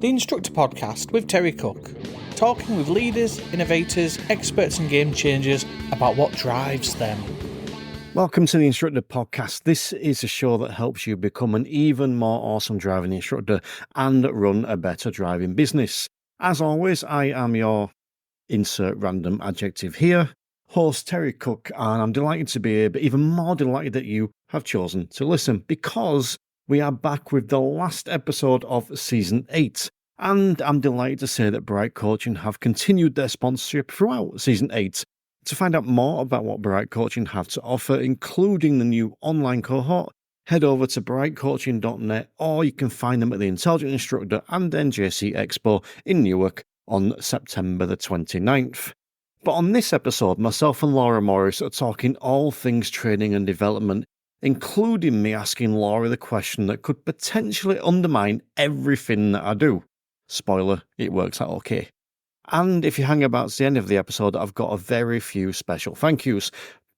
the Instructor Podcast with Terry Cook, talking with leaders, innovators, experts and game changers about what drives them. Welcome to the Instructor Podcast. This is a show that helps you become an even more awesome driving instructor and run a better driving business. As always, I am your insert random adjective here, host Terry Cook, and I'm delighted to be here, but even more delighted that you have chosen to listen, because we are back with the last episode of Season 8. And I'm delighted to say that Bright Coaching have continued their sponsorship throughout Season 8. To find out more about what Bright Coaching have to offer, including the new online cohort, head over to brightcoaching.net, or you can find them at the Intelligent Instructor and NJC Expo in Newark on September the 29th. But on this episode, myself and Laura Morris are talking all things training and development, including me asking Laura the question that could potentially undermine everything that I do. Spoiler, it works out okay. And if you hang about to the end of the episode, I've got a very few special thank yous.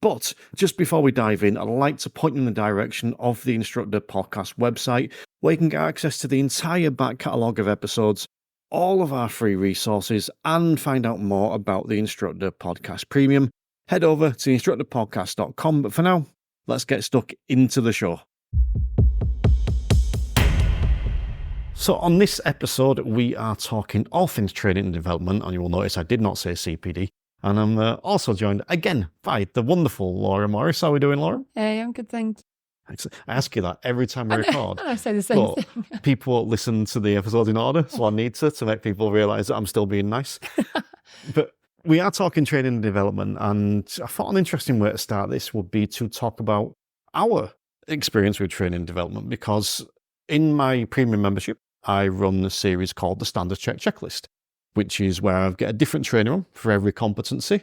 But just before we dive in, I'd like to point you in the direction of the Instructor Podcast website, where you can get access to the entire back catalogue of episodes, all of our free resources, and find out more about the Instructor Podcast Premium. Head over to instructorpodcast.com. But for now, let's get stuck into the show. So on this episode, we are talking all things training and development, and you will notice I did not say CPD. And I'm also joined again by the wonderful Laura Morris. How are we doing, Laura? Hey, I'm good, thanks. I ask you that every time we record. I say the same thing. People listen to the episodes in order, so I need to make people realise that I'm still being nice. But we are talking training and development, and I thought an interesting way to start this would be to talk about our experience with training and development, because in my premium membership, I run a series called the Standards Check Checklist, which is where I get a different trainer on for every competency,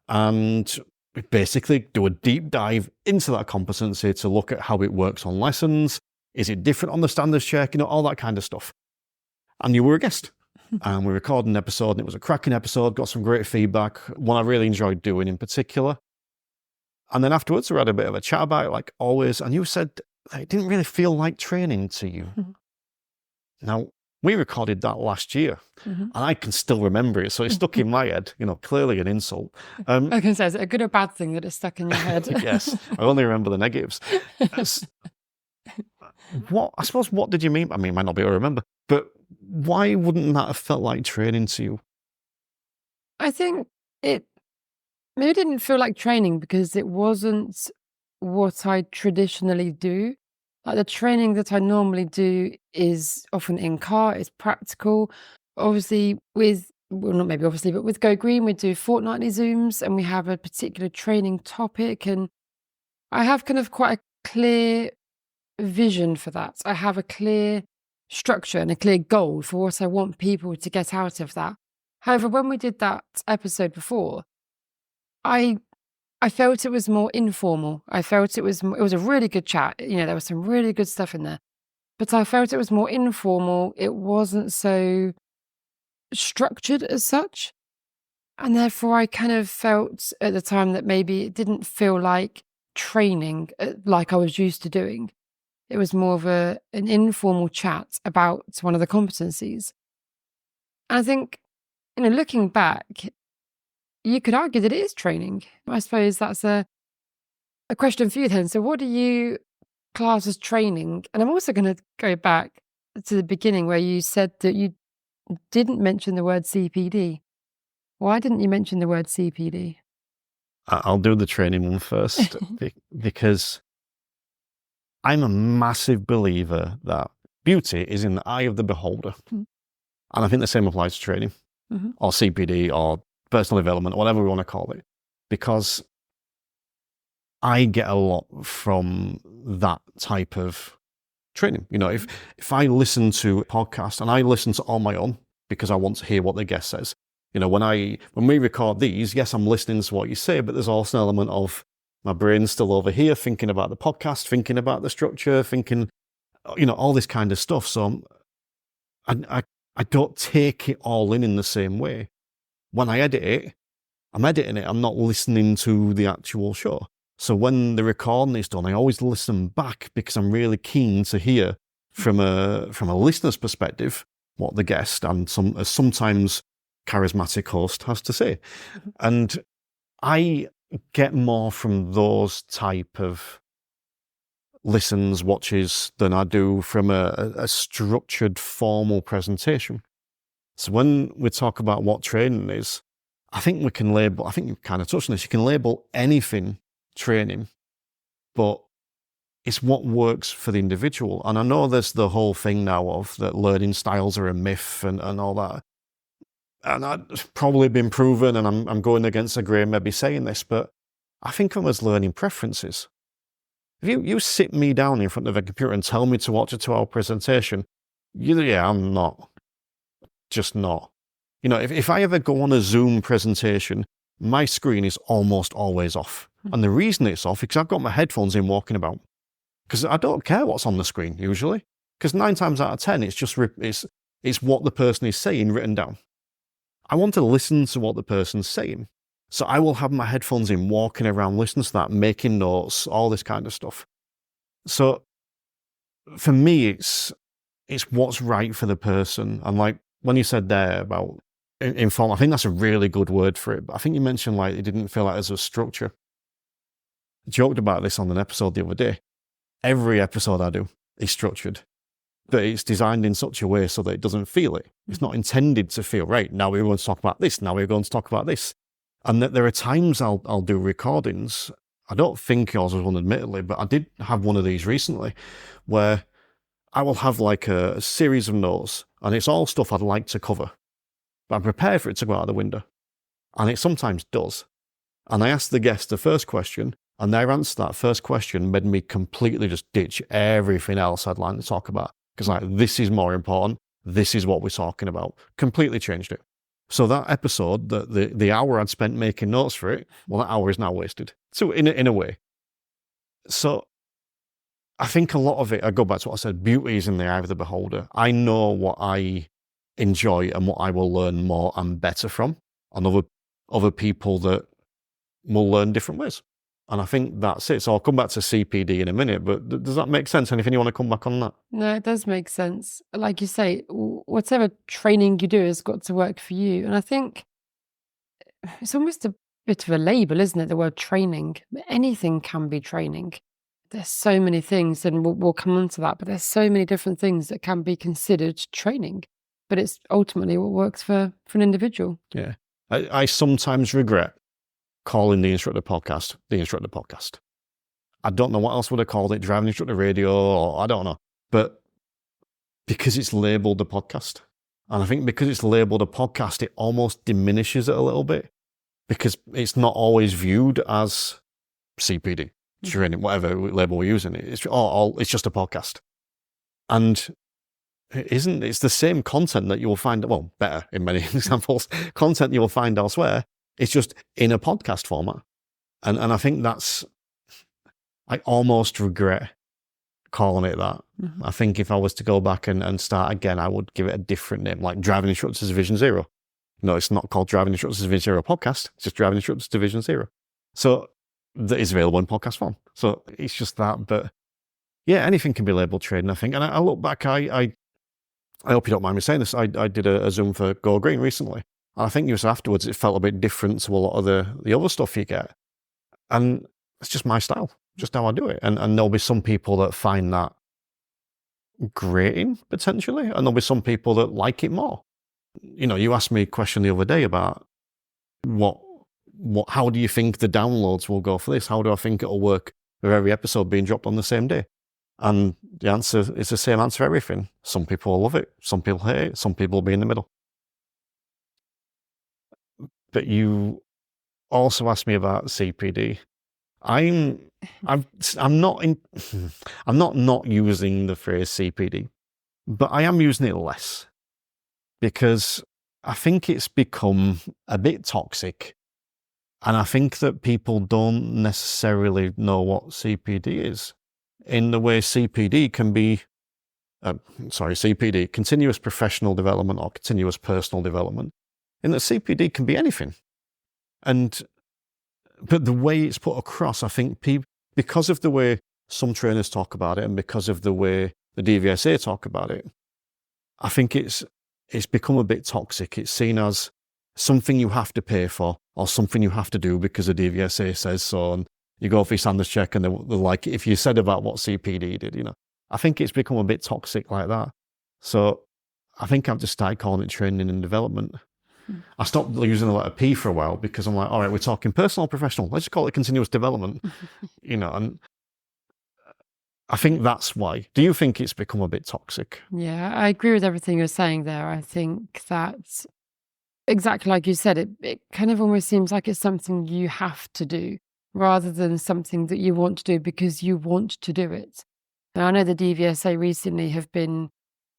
and we basically do a deep dive into that competency to look at how it works on lessons. Is it different on the standards check? All that kind of stuff. And you were a guest. And we recorded an episode, and it was a cracking episode, got some great feedback, one I really enjoyed doing in particular. And then afterwards, we had a bit of a chat about it, like always, and you said that it didn't really feel like training to you. Now, we recorded that last year, and I can still remember it, so it stuck in my head, clearly an insult. I was going to say, is it a good or bad thing that it's stuck in your head? Yes, I only remember the negatives. What did you mean? I mean, I might not be able to remember, but why wouldn't that have felt like training to you? I think it maybe didn't feel like training because it wasn't what I traditionally do. Like the training that I normally do is often in car, it's practical. Obviously with Go Green, we do fortnightly Zooms and we have a particular training topic, and I have kind of quite a clear vision for that. I have a clear structure and a clear goal for what I want people to get out of that. However, when we did that episode before, I felt it was more informal. I felt it was a really good chat. There was some really good stuff in there, but I felt it was more informal. It wasn't so structured as such. And therefore I kind of felt at the time that maybe it didn't feel like training like I was used to doing. It was more of an informal chat about one of the competencies. And I think, looking back, you could argue that it is training. I suppose that's a question for you then. So what do you class as training? And I'm also going to go back to the beginning where you said that you didn't mention the word CPD. Why didn't you mention the word CPD? I'll do the training one first because I'm a massive believer that beauty is in the eye of the beholder. And I think the same applies to training or CPD or personal development, or whatever we want to call it, because I get a lot from that type of training. If I listen to a podcast, and I listen to all my own because I want to hear what the guest says. When we record these, yes, I'm listening to what you say, but there's also an element of my brain's still over here thinking about the podcast, thinking about the structure, thinking, all this kind of stuff. So I don't take it all in the same way. When I edit it, I'm editing it. I'm not listening to the actual show. So when the recording is done, I always listen back because I'm really keen to hear from a listener's perspective what the guest and sometimes charismatic host has to say. And I get more from those type of listens, watches than I do from a structured, formal presentation. So when we talk about what training is, I think you kind of touched on this, you can label anything training, but it's what works for the individual. And I know there's the whole thing now of that learning styles are a myth and all that. And that's probably been proven, and I'm going against the grain maybe saying this, but I think of them as learning preferences. If you sit me down in front of a computer and tell me to watch a 2-hour presentation, I'm not. Just not. If I ever go on a Zoom presentation, my screen is almost always off. And the reason it's off is because I've got my headphones in walking about. Because I don't care what's on the screen usually. Because 9 times out of 10, it's just it's what the person is saying written down. I want to listen to what the person's saying. So I will have my headphones in, walking around, listening to that, making notes, all this kind of stuff. So for me, it's what's right for the person. And like when you said there about informal, I think that's a really good word for it. But I think you mentioned like it didn't feel like there's a structure. I joked about this on an episode the other day. Every episode I do is structured, but it's designed in such a way so that it doesn't feel it. It's not intended to feel, right, now we're going to talk about this, now we're going to talk about this. And that there are times I'll do recordings. I don't think yours was one, admittedly, but I did have one of these recently where I will have like a series of notes and it's all stuff I'd like to cover, but I'm prepared for it to go out the window. And it sometimes does. And I asked the guest the first question, and their answer to that first question made me completely just ditch everything else I'd like to talk about. Because like, this is more important. This is what we're talking about. Completely changed it. So that episode, the hour I'd spent making notes for it, well, that hour is now wasted. So in a way. So I think a lot of it, I go back to what I said, beauty is in the eye of the beholder. I know what I enjoy and what I will learn more and better from, and other people that will learn different ways. And I think that's it. So I'll come back to CPD in a minute, but does that make sense? Anything you want to come back on that? No, it does make sense. Like you say, whatever training you do has got to work for you. And I think it's almost a bit of a label, isn't it? The word training. Anything can be training. There's so many things, and we'll come on to that, but there's so many different things that can be considered training. But it's ultimately what works for an individual. Yeah. I sometimes regret calling the Instructor Podcast the Instructor Podcast. I don't know what else would have called it, Driving Instructor Radio, or I don't know. But because it's labelled a podcast. And I think because it's labelled a podcast, it almost diminishes it a little bit because it's not always viewed as CPD, training, whatever label we're using. It's just a podcast. And it's the same content that you will find, well, better in many examples, content you will find elsewhere. It's just in a podcast format. And I think I almost regret calling it that. Mm-hmm. I think if I was to go back and start again, I would give it a different name, like Driving Instructors Division 0. No, it's not called Driving Instructors Division 0 podcast. It's just Driving Instructors Division 0. So that is available in podcast form. So it's just that. But yeah, anything can be labelled trading, I think. And I look back, I hope you don't mind me saying this. I did a Zoom for Go Green recently. And I think just afterwards, it felt a bit different to a lot of the other stuff you get. And it's just my style, just how I do it. And there'll be some people that find that grating, potentially. And there'll be some people that like it more. You know, you asked me a question the other day about how do you think the downloads will go for this? How do I think it'll work with every episode being dropped on the same day? And the answer is the same answer for everything. Some people will love it. Some people hate it. Some people will be in the middle. But you also asked me about CPD. I'm not using the phrase CPD, but I am using it less because I think it's become a bit toxic, and I think that people don't necessarily know what CPD is. In the way CPD can be, CPD, continuous professional development or continuous personal development. In that CPD can be anything. But the way it's put across, I think because of the way some trainers talk about it and because of the way the DVSA talk about it, I think it's it's become a bit toxic. It's seen as something you have to pay for or something you have to do because the DVSA says so. And you go for your standards check and they're like, if you said about what CPD did, you know, I think it's become a bit toxic like that. So I think I've just started calling it training and development. I stopped using the letter P for a while because I'm like, all right, we're talking personal or professional. Let's just call it continuous development, you know, and I think that's why. Do you think it's become a bit toxic? Yeah, I agree with everything you're saying there. I think that exactly like you said, it kind of almost seems like it's something you have to do rather than something that you want to do because you want to do it. Now, I know the DVSA recently have been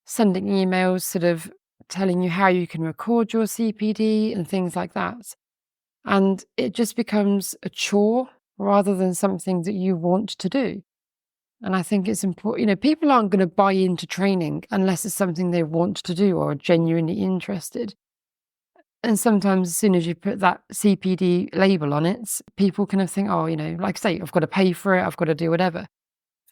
sending emails sort of telling you how you can record your CPD and things like that. And it just becomes a chore rather than something that you want to do. And I think it's important, you know, people aren't going to buy into training unless it's something they want to do or are genuinely interested. And sometimes as soon as you put that CPD label on it, people kind of think, oh, you know, like I say, I've got to pay for it, I've got to do whatever.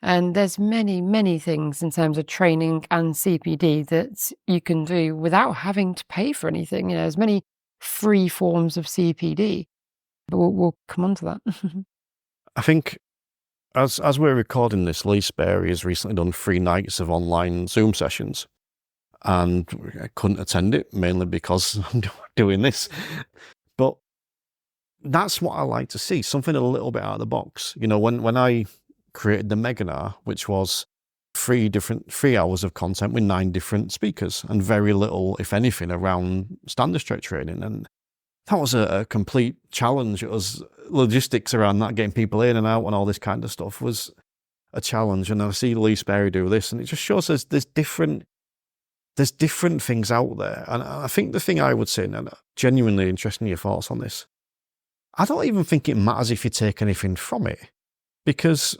And there's many, many things in terms of training and CPD that you can do without having to pay for anything. You know, there's many free forms of CPD, but we'll come on to that. I think as we're recording this, Lee Sperry has recently done 3 nights of online Zoom sessions. And I couldn't attend it, mainly because I'm doing this. But that's what I like to see, something a little bit out of the box. You know, when I created the Meganar, which was 3 hours of content with 9 different speakers and very little, if anything, around standard check training. And that was a complete challenge. It was logistics around that, getting people in and out and all this kind of stuff was a challenge. And I see Lee Sperry do this, and it just shows us there's different things out there. And I think the thing I would say, and genuinely interested in your thoughts on this, I don't even think it matters if you take anything from it. Because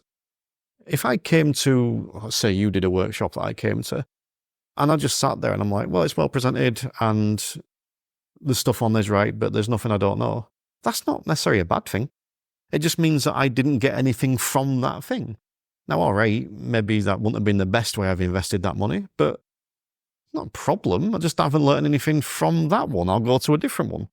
if I came to, let's say you did a workshop that I came to, and I just sat there and I'm like, well, it's well presented and the stuff on there's right, but there's nothing I don't know. That's not necessarily a bad thing. It just means that I didn't get anything from that thing. Now, all right, maybe that wouldn't have been the best way I've invested that money, but not a problem. I just haven't learned anything from that one. I'll go to a different one.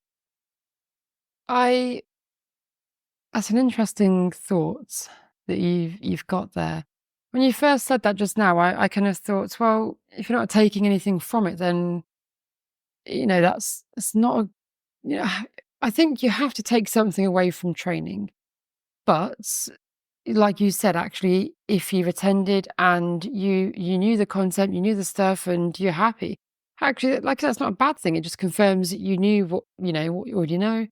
That's an interesting thought that you've got there. When you first said that just now, I kind of thought, well, if you're not taking anything from it, then, you know, that's not a, you know, I think you have to take something away from training. But like you said, actually, if you've attended and you knew the content, you knew the stuff and you're happy, actually, like that's not a bad thing. It just confirms that you knew what you already know.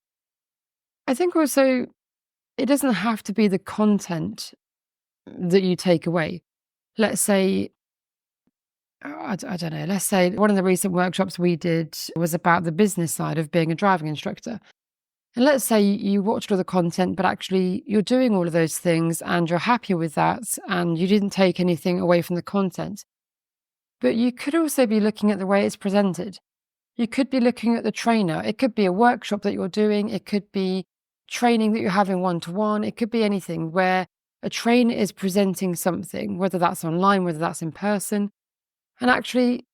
I think also it doesn't have to be the content that you take away. Let's say, I don't know, let's say one of the recent workshops we did was about the business side of being a driving instructor. And let's say you watched all the content, but actually you're doing all of those things and you're happy with that and you didn't take anything away from the content. But you could also be looking at the way it's presented. You could be looking at the trainer. It could be a workshop that you're doing. It could be training that you're having one-to-one. It could be anything where a trainer is presenting something, whether that's online, whether that's in person. And actually,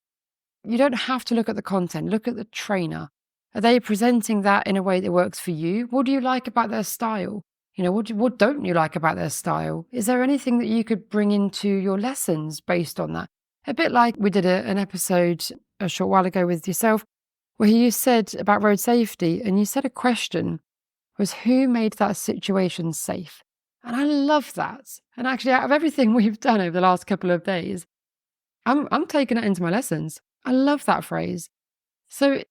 you don't have to look at the content. Look at the trainer. Are they presenting that in a way that works for you? What do you like about their style? You know, what don't you like about their style? Is there anything that you could bring into your lessons based on that? A bit like we did an episode a short while ago with yourself, where you said about road safety, and you said a question was, who made that situation safe? And I love that. And actually, out of everything we've done over the last couple of days, I'm taking it into my lessons. I love that phrase. So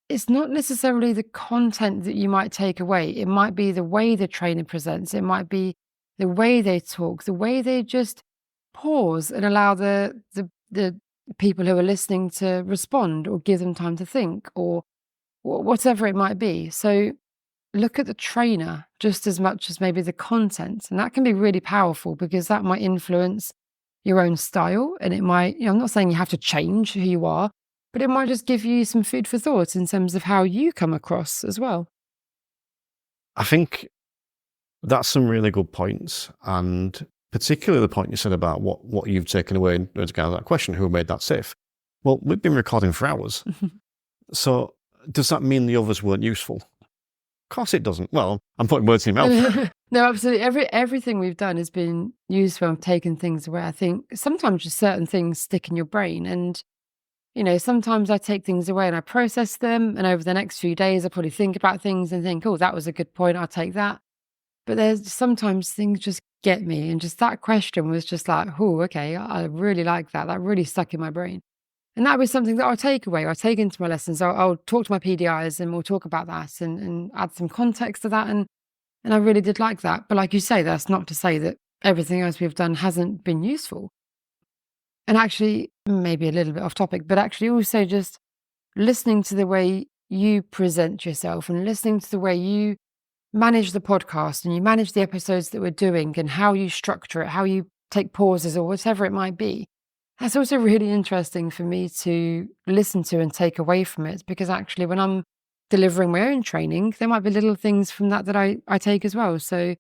it's not necessarily the content that you might take away. It might be the way the trainer presents. It might be the way they talk, the way they just pause and allow the people who are listening to respond or give them time to think or whatever it might be. So look at the trainer just as much as maybe the content. And that can be really powerful because that might influence your own style. And it might, I'm not saying you have to change who you are, but it might just give you some food for thought in terms of how you come across as well. I think that's some really good points. And particularly the point you said about what you've taken away as kind of that question, who made that safe? Well, we've been recording for hours. So does that mean the others weren't useful? Of course it doesn't. Well, I'm putting words in your mouth. No, absolutely. Everything we've done has been useful. I've taken things away. I think sometimes just certain things stick in your brain, and sometimes I take things away and I process them, and over the next few days I probably think about things and think, oh, that was a good point, I'll take that. But there's sometimes things just get me, and just that question was just like, oh, okay, I really like that. That really stuck in my brain. And that was something that I'll take away. I'll take into my lessons. I'll talk to my PDIs and we'll talk about that and add some context to that. And I really did like that. But like you say, that's not to say that everything else we've done hasn't been useful. And actually, maybe a little bit off topic, but actually also just listening to the way you present yourself and listening to the way you manage the podcast and you manage the episodes that we're doing and how you structure it, how you take pauses or whatever it might be. That's also really interesting for me to listen to and take away from it, because actually when I'm delivering my own training, there might be little things from that I take as well. So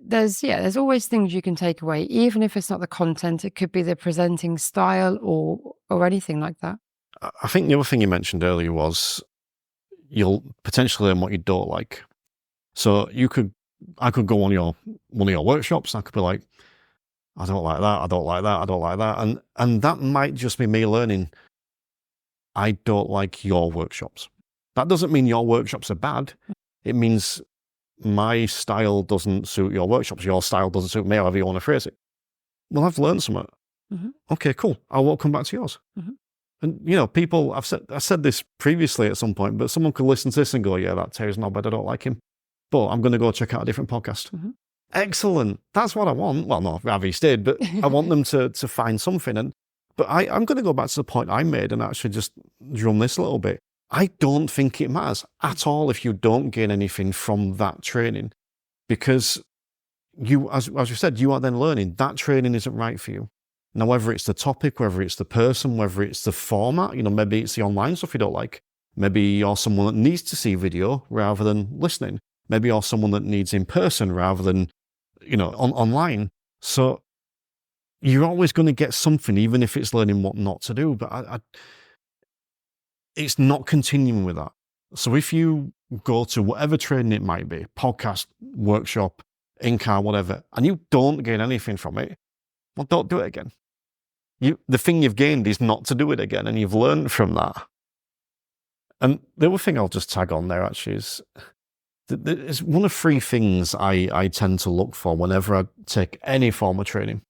there's always things you can take away, even if it's not the content. It could be the presenting style or anything like that. I think the other thing you mentioned earlier was you'll potentially learn what you don't like. So I could go on one of your workshops and I could be like, I don't like that, I don't like that, I don't like that. And that might just be me learning, I don't like your workshops. That doesn't mean your workshops are bad. It means my style doesn't suit your workshops. Your style doesn't suit me, however you want to phrase it. Well, I've learned something. Mm-hmm. Okay, cool. I won't come back to yours. Mm-hmm. And, people, I said this previously at some point, but someone could listen to this and go, yeah, that Terry's not bad, I don't like him. But I'm going to go check out a different podcast. Mm-hmm. Excellent. That's what I want. Well, no, Ravi did, but I want them to find something. But I'm going to go back to the point I made and actually just drum this a little bit. I don't think it matters at all if you don't gain anything from that training, because you, as you said, you are then learning that training isn't right for you. Now, whether it's the topic, whether it's the person, whether it's the format, maybe it's the online stuff you don't like. Maybe you're someone that needs to see video rather than listening. Maybe you're someone that needs in person rather than online. So you're always going to get something, even if it's learning what not to do. But it's not continuing with that. So if you go to whatever training it might be, podcast, workshop, in-car, whatever, and you don't gain anything from it, well, don't do it again. The thing you've gained is not to do it again, and you've learned from that. And the other thing I'll just tag on there actually is, it's one of three things I tend to look for whenever I take any form of training.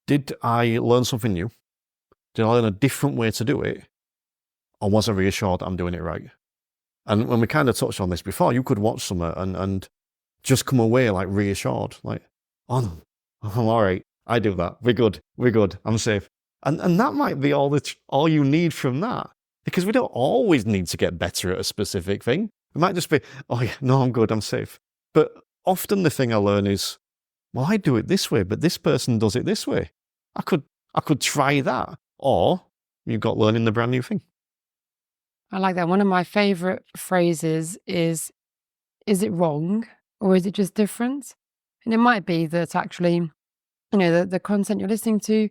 Did I learn something new? Did I learn a different way to do it? Or was I reassured I'm doing it right? And when we kind of touched on this before, you could watch something and just come away like reassured, like, oh no, I'm all right. I do that. We're good. I'm safe. And that might be all you need from that, because we don't always need to get better at a specific thing. It might just be, oh yeah, no, I'm good, I'm safe. But often the thing I learn is, well, I do it this way, but this person does it this way. I could try that. Or you've got learning the brand new thing. I like that. One of my favorite phrases is it wrong or is it just different? And it might be that actually, the content you're listening to,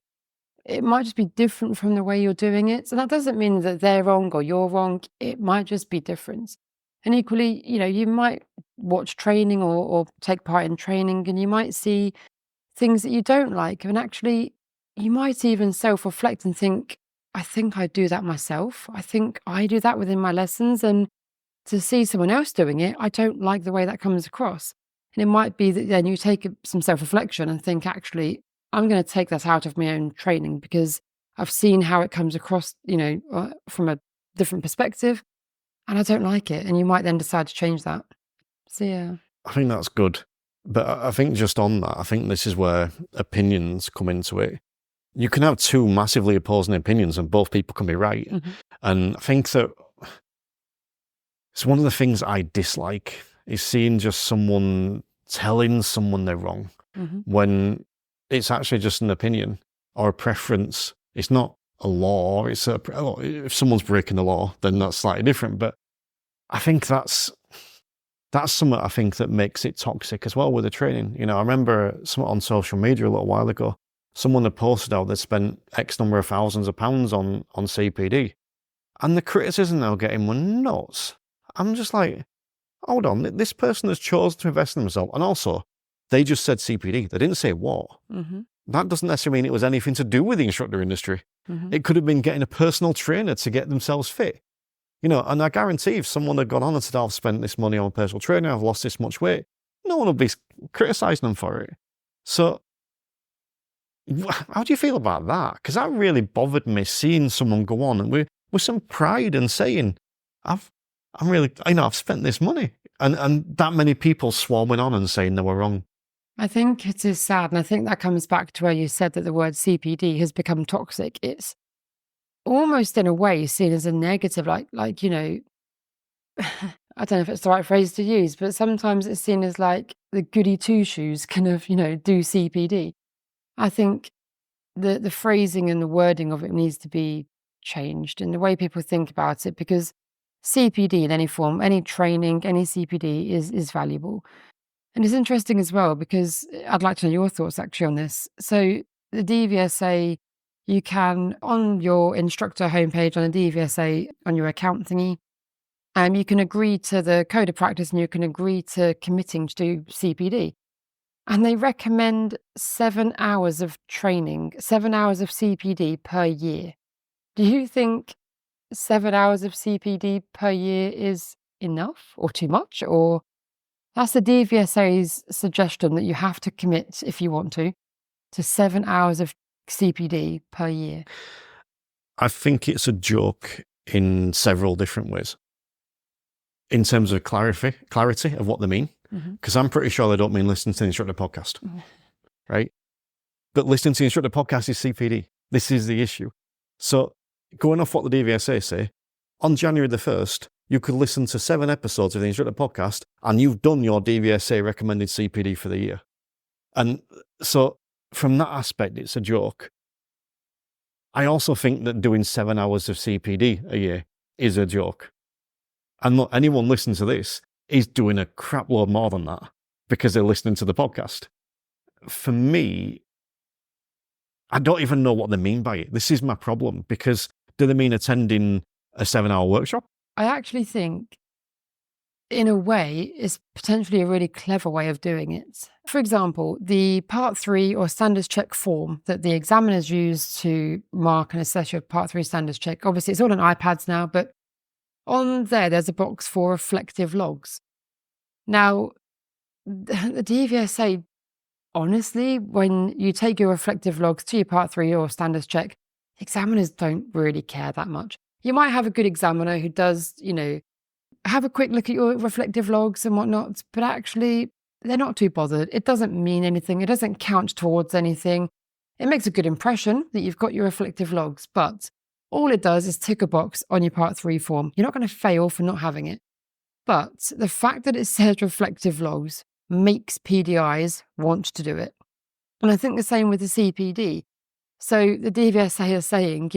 it might just be different from the way you're doing it. So that doesn't mean that they're wrong or you're wrong. It might just be different. And equally, you might watch training or take part in training and you might see things that you don't like. And actually, you might even self-reflect and think, I think I do that myself. I think I do that within my lessons. And to see someone else doing it, I don't like the way that comes across. And it might be that then you take some self-reflection and think, actually, I'm going to take that out of my own training because I've seen how it comes across, from a different perspective. And I don't like it. And you might then decide to change that. So, yeah. I think that's good. But I think just on that, I think this is where opinions come into it. You can have two massively opposing opinions and both people can be right. Mm-hmm. And I think that it's one of the things I dislike is seeing just someone telling someone they're wrong when it's actually just an opinion or a preference. It's not a law. If someone's breaking the law, then that's slightly different. But I think that's something I think that makes it toxic as well with the training. I remember something on social media a little while ago. Someone had posted out they spent X number of thousands of pounds on CPD. And the criticism now getting were nuts. I'm just like, hold on, this person has chosen to invest in themselves. And also, they just said CPD. They didn't say what. That doesn't necessarily mean it was anything to do with the instructor industry. It could have been getting a personal trainer to get themselves fit. And I guarantee if someone had gone on and said, I've spent this money on a personal trainer, I've lost this much weight, no one would be criticising them for it. So how do you feel about that? Because that really bothered me, seeing someone go on and with some pride and saying, I've spent this money. And that many people swarming on and saying they were wrong. I think it is sad. And I think that comes back to where you said that the word CPD has become toxic. It's almost in a way seen as a negative, like, I don't know if it's the right phrase to use, but sometimes it's seen as like the goody two shoes kind of, do CPD. I think the phrasing and the wording of it needs to be changed in the way people think about it, because CPD in any form, any training, any CPD is valuable. And it's interesting as well, because I'd like to know your thoughts actually on this. So the DVSA, you can, on your instructor homepage on the DVSA, on your account thingy, you can agree to the code of practice and you can agree to committing to do CPD. And they recommend 7 hours of training, 7 hours of CPD per year. Do you think 7 hours of CPD per year is enough or too much? Or that's the DVSA's suggestion, that you have to commit, if you want to 7 hours of CPD per year? I think it's a joke in several different ways. In terms of clarity of what they mean, because I'm pretty sure they don't mean listening to the Instructor Podcast, right? But listening to the Instructor Podcast is CPD. This is the issue. So going off what the DVSA say, on January the 1st, you could listen to 7 episodes of the Instructor Podcast and you've done your DVSA recommended CPD for the year. And so from that aspect, it's a joke. I also think that doing 7 hours of CPD a year is a joke. And look, anyone listening to this is doing a crap load more than that because they're listening to the podcast. For me, I don't even know what they mean by it. This is my problem, because do they mean attending a 7-hour workshop? I actually think, in a way, it's potentially a really clever way of doing it. For example, the Part 3 or Standards Check form that the examiners use to mark and assess your Part 3 Standards Check, obviously it's all on iPads now, but on there's a box for reflective logs. Now, the DVSA, honestly, when you take your reflective logs to your Part 3 or Standards Check, examiners don't really care that much. You might have a good examiner who does, have a quick look at your reflective logs and whatnot, but actually they're not too bothered. It doesn't mean anything. It doesn't count towards anything. It makes a good impression that you've got your reflective logs, but all it does is tick a box on your Part 3 form. You're not going to fail for not having it. But the fact that it says reflective logs makes PDIs want to do it. And I think the same with the CPD. So the DVSA is saying,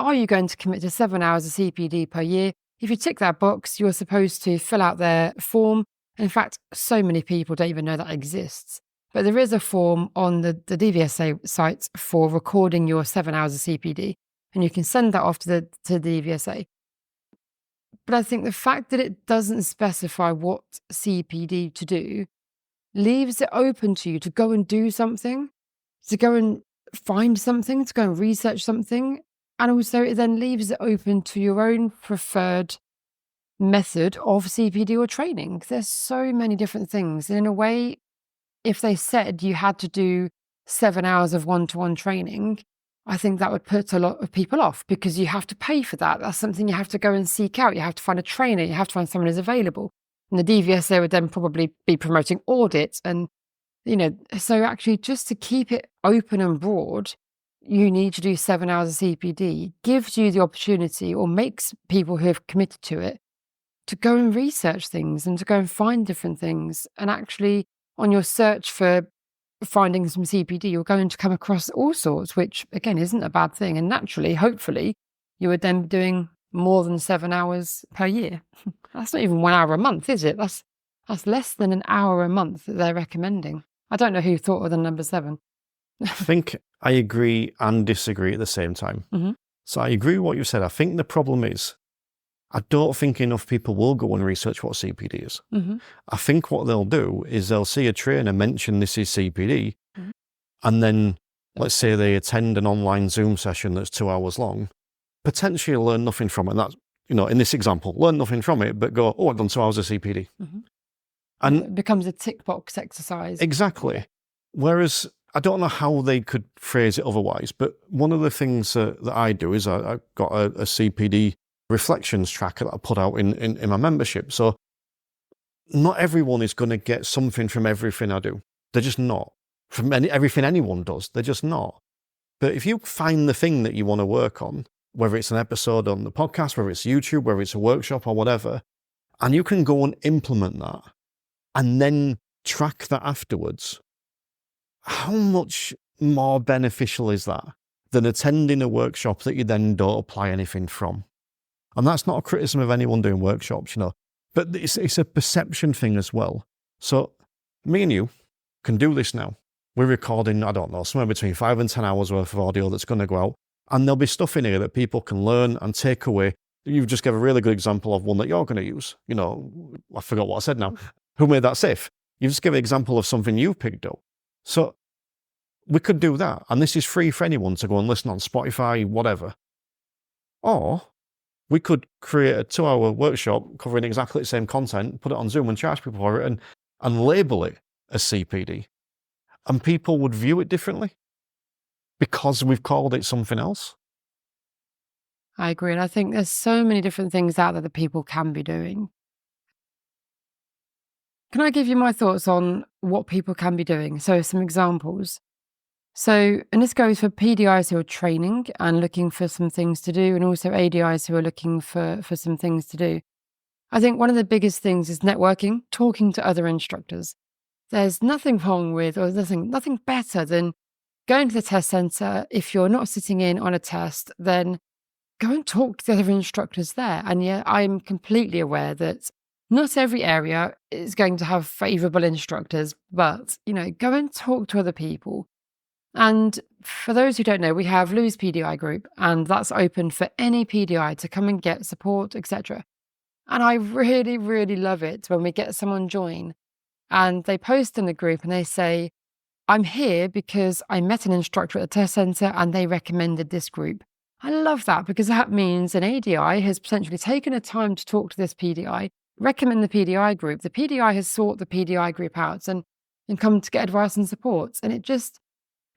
are you going to commit to 7 hours of CPD per year? If you tick that box, you're supposed to fill out their form. In fact, so many people don't even know that exists. But there is a form on the DVSA site for recording your 7 hours of CPD. And you can send that off to the DVSA. But I think the fact that it doesn't specify what CPD to do leaves it open to you to go and do something, to go and find something, to go and research something. And also it then leaves it open to your own preferred method of CPD or training. There's so many different things. And in a way, if they said you had to do 7 hours of one-to-one training, I think that would put a lot of people off, because you have to pay for that. That's something you have to go and seek out. You have to find a trainer. You have to find someone who's available. And the DVSA would then probably be promoting audits. And, so actually just to keep it open and broad, you need to do 7 hours of CPD, gives you the opportunity, or makes people who have committed to it, to go and research things and to go and find different things. And actually on your search for finding some CPD, you're going to come across all sorts, which again isn't a bad thing. And naturally, hopefully, you would then be doing more than 7 hours per year. That's not even 1 hour a month, is it? That's less than an hour a month that they're recommending. I don't know who thought of the number 7. I think I agree and disagree at the same time. So I agree with what you said. I think the problem is I don't think enough people will go and research what CPD is. Mm-hmm. I think what they'll do is they'll see a trainer mention this is CPD, Mhm. and then let's say they attend an online Zoom session that's 2 hours long, potentially learn nothing from it. And that's, in this example, learn nothing from it, but go, I've done 2 hours of CPD. Mm-hmm. And it becomes a tick box exercise. Exactly. Whereas I don't know how they could phrase it otherwise, but one of the things that I do is I've got a CPD reflections tracker that I put out in my membership. So not everyone is going to get something from everything I do. They're just not. From everything anyone does, they're just not. But if you find the thing that you want to work on, whether it's an episode on the podcast, whether it's YouTube, whether it's a workshop or whatever, and you can go and implement that and then track that afterwards, how much more beneficial is that than attending a workshop that you then don't apply anything from? And that's not a criticism of anyone doing workshops, but it's a perception thing as well. So me and you can do this now. We're recording, I don't know, somewhere between 5 and 10 hours worth of audio that's going to go out. And there'll be stuff in here that people can learn and take away. You've just gave a really good example of one that you're going to use. I forgot what I said now. Who made that safe? You just give an example of something you've picked up. So we could do that. And this is free for anyone to go and listen on Spotify, whatever. Or we could create a 2-hour workshop covering exactly the same content, put it on Zoom and charge people for it and label it as CPD. And people would view it differently because we've called it something else. I agree. And I think there's so many different things out there that people can be doing. Can I give you my thoughts on what people can be doing? So some examples. So, and this goes for PDIs who are training and looking for some things to do, and also ADIs who are looking for some things to do. I think one of the biggest things is networking, talking to other instructors. There's nothing wrong with, or nothing better than going to the test centre. If you're not sitting in on a test, then go and talk to the other instructors there. And yeah, I'm completely aware that not every area is going to have favourable instructors, but, go and talk to other people. And for those who don't know, we have Lou's PDI group, and that's open for any PDI to come and get support, etc. And I really, really love it when we get someone join and they post in the group and they say, I'm here because I met an instructor at the test centre and they recommended this group. I love that because that means an ADI has potentially taken the time to talk to this PDI, recommend the PDI group. The PDI has sought the PDI group out and come to get advice and support. And it just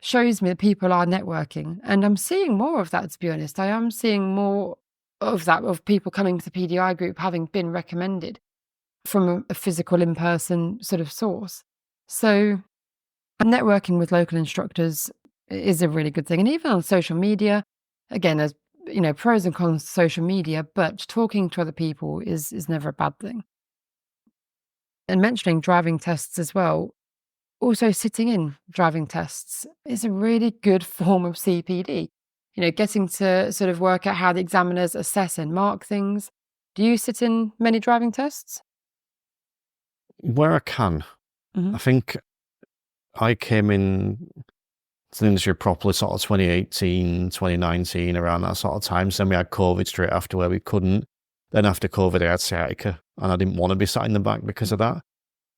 shows me that people are networking. And I'm seeing more of that, to be honest. I am seeing more of that, of people coming to the PDI group having been recommended from a physical in-person sort of source. So networking with local instructors is a really good thing. And even on social media, again, there's pros and cons to social media, but talking to other people is never a bad thing. And mentioning driving tests as well, also sitting in driving tests is a really good form of CPD. Getting to sort of work out how the examiners assess and mark things. Do you sit in many driving tests? Where I can. Mm-hmm. I think I came in to the industry properly sort of 2018, 2019, around that sort of time. So then we had COVID straight after where we couldn't. Then after COVID, I had sciatica and I didn't want to be sat in the back because of that.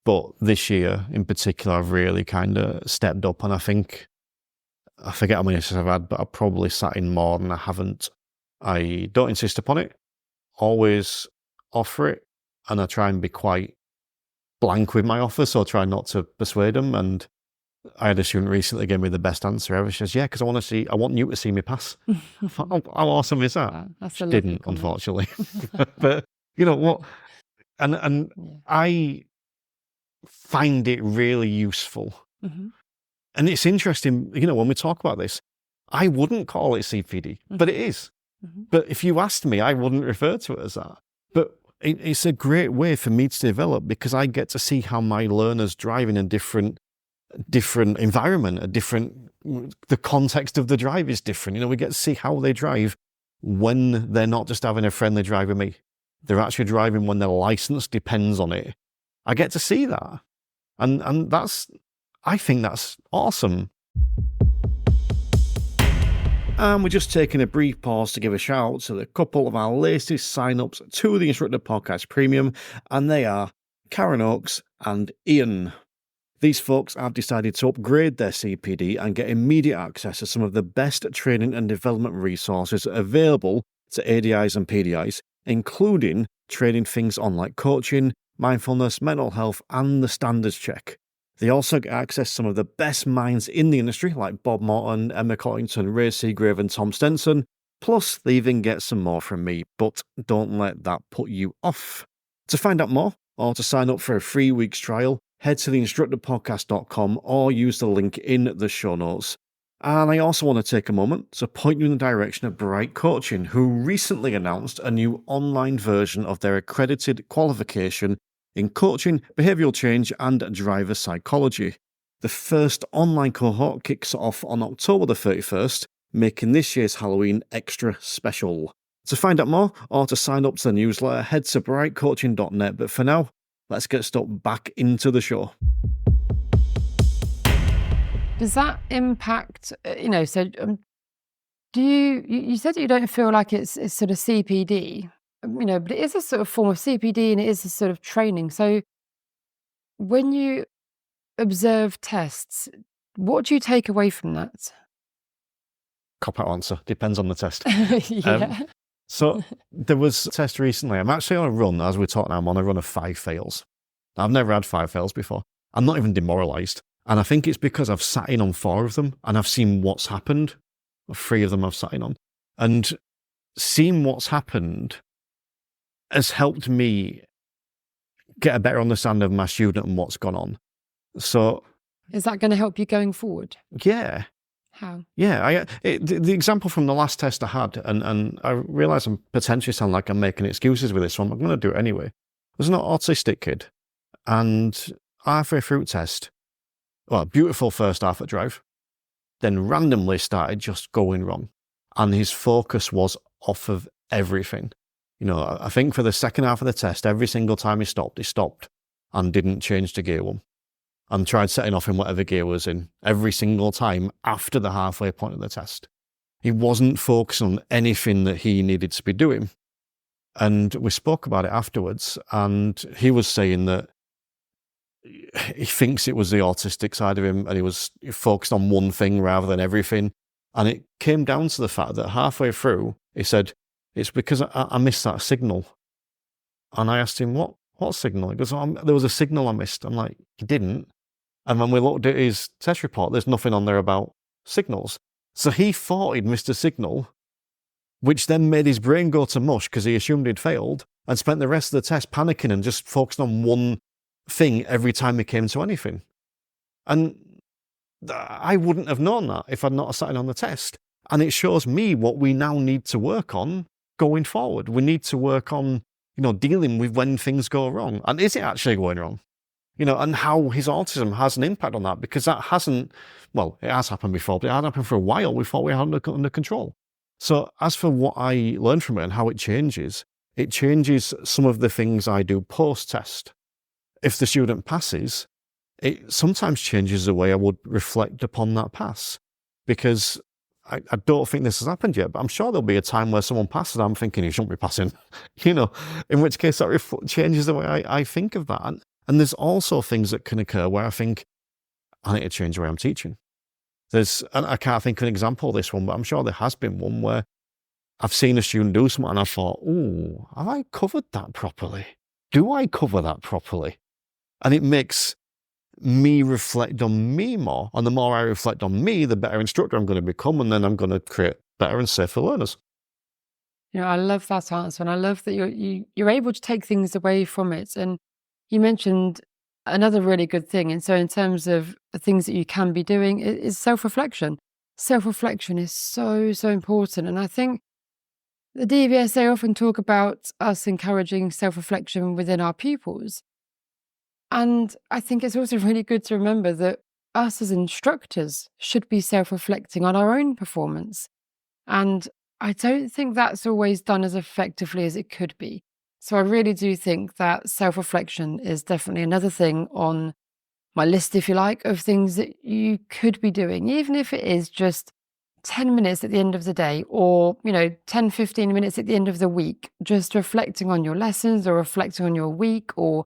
But this year in particular, I've really kind of stepped up, and I think, I forget how many I've had, but I've probably sat in more than I haven't. I don't insist upon it, always offer it, and I try and be quite blank with my offer, so I try not to persuade them. And I had a student recently give me the best answer ever. She says, yeah, because I want you to see me pass. How awesome is that? Wow, she didn't, comment. Unfortunately. But you know what? And yeah. I find it really useful. Mm-hmm. And it's interesting, when we talk about this, I wouldn't call it CPD, but it is. Mm-hmm. But if you asked me, I wouldn't refer to it as that. But it's a great way for me to develop because I get to see how my learners drive in a different environment, the context of the drive is different. We get to see how they drive when they're not just having a friendly drive with me. They're actually driving when their license depends on it. I get to see that. And I think that's awesome. And we're just taking a brief pause to give a shout out to a couple of our latest sign-ups to the Instructor Podcast Premium, and they are Karen Oakes and Ian. These folks have decided to upgrade their CPD and get immediate access to some of the best training and development resources available to ADIs and PDIs, including training things on like coaching, mindfulness, mental health, and the standards check. They also get access to some of the best minds in the industry, like Bob Morton, Emma Cottington, Ray Seagrave, and Tom Stenson. Plus, they even get some more from me, but don't let that put you off. To find out more, or to sign up for a 3 weeks trial, head to theinstructorpodcast.com or use the link in the show notes. And I also want to take a moment to point you in the direction of Bright Coaching, who recently announced a new online version of their accredited qualification in coaching, behavioural change, and driver psychology. The first online cohort kicks off on October the 31st, making this year's Halloween extra special. To find out more or to sign up to the newsletter, head to brightcoaching.net. But for now, let's get stuck back into the show. Does that impact, do you said that you don't feel like it's sort of CPD, but it is a sort of form of CPD and it is a sort of training. So when you observe tests, what do you take away from that? Cop-out answer. Depends on the test. Yeah. So there was a test recently. I'm actually on a run, as we're talking now, I'm on a run of 5 fails. I've never had 5 fails before. I'm not even demoralised. And I think it's because I've sat in on 4 of them and I've seen what's happened. 3 of them I've sat in on. And seeing what's happened has helped me get a better understanding of my student and what's gone on. So is that going to help you going forward? Yeah. How? Yeah, the example from the last test I had, and I realise I'm potentially sound like I'm making excuses with this, so I'm going to do it anyway. There's an autistic kid, and halfway through test, beautiful first half at drive, then randomly started just going wrong, and his focus was off of everything. I think for the second half of the test, every single time he stopped and didn't change to gear 1. And tried setting off in whatever gear was in every single time after the halfway point of the test. He wasn't focusing on anything that he needed to be doing. And we spoke about it afterwards, and he was saying that he thinks it was the autistic side of him, and he focused on one thing rather than everything. And it came down to the fact that halfway through, he said, it's because I missed that signal. And I asked him, what signal? He goes, there was a signal I missed. I'm like, you didn't. And when we looked at his test report, there's nothing on there about signals. So he thought he'd missed a signal, which then made his brain go to mush because he assumed he'd failed and spent the rest of the test panicking and just focused on one thing every time he came to anything. And I wouldn't have known that if I'd not sat in on the test. And it shows me what we now need to work on going forward. We need to work on, dealing with when things go wrong. And is it actually going wrong? And how his autism has an impact on that, because that hasn't, it has happened before, but it hasn't happened for a while. We thought we had it under control. So as for what I learned from it and how it changes some of the things I do post-test. If the student passes, it sometimes changes the way I would reflect upon that pass, because I don't think this has happened yet, but I'm sure there'll be a time where someone passes and I'm thinking he shouldn't be passing, in which case that changes the way I think of that. And there's also things that can occur where I think, I need to change the way I'm teaching. And I can't think of an example of this one, but I'm sure there has been one where I've seen a student do something and I thought, have I covered that properly? Do I cover that properly? And it makes me reflect on me more. And the more I reflect on me, the better instructor I'm going to become. And then I'm going to create better and safer learners. I love that answer. And I love that you're able to take things away from it. And you mentioned another really good thing. And so in terms of the things that you can be doing is self-reflection. Self-reflection is so, so important. And I think the DVS, they often talk about us encouraging self-reflection within our pupils. And I think it's also really good to remember that us as instructors should be self-reflecting on our own performance. And I don't think that's always done as effectively as it could be. So I really do think that self-reflection is definitely another thing on my list, if you like, of things that you could be doing, even if it is just 10 minutes at the end of the day, or, 10, 15 minutes at the end of the week, just reflecting on your lessons or reflecting on your week, or,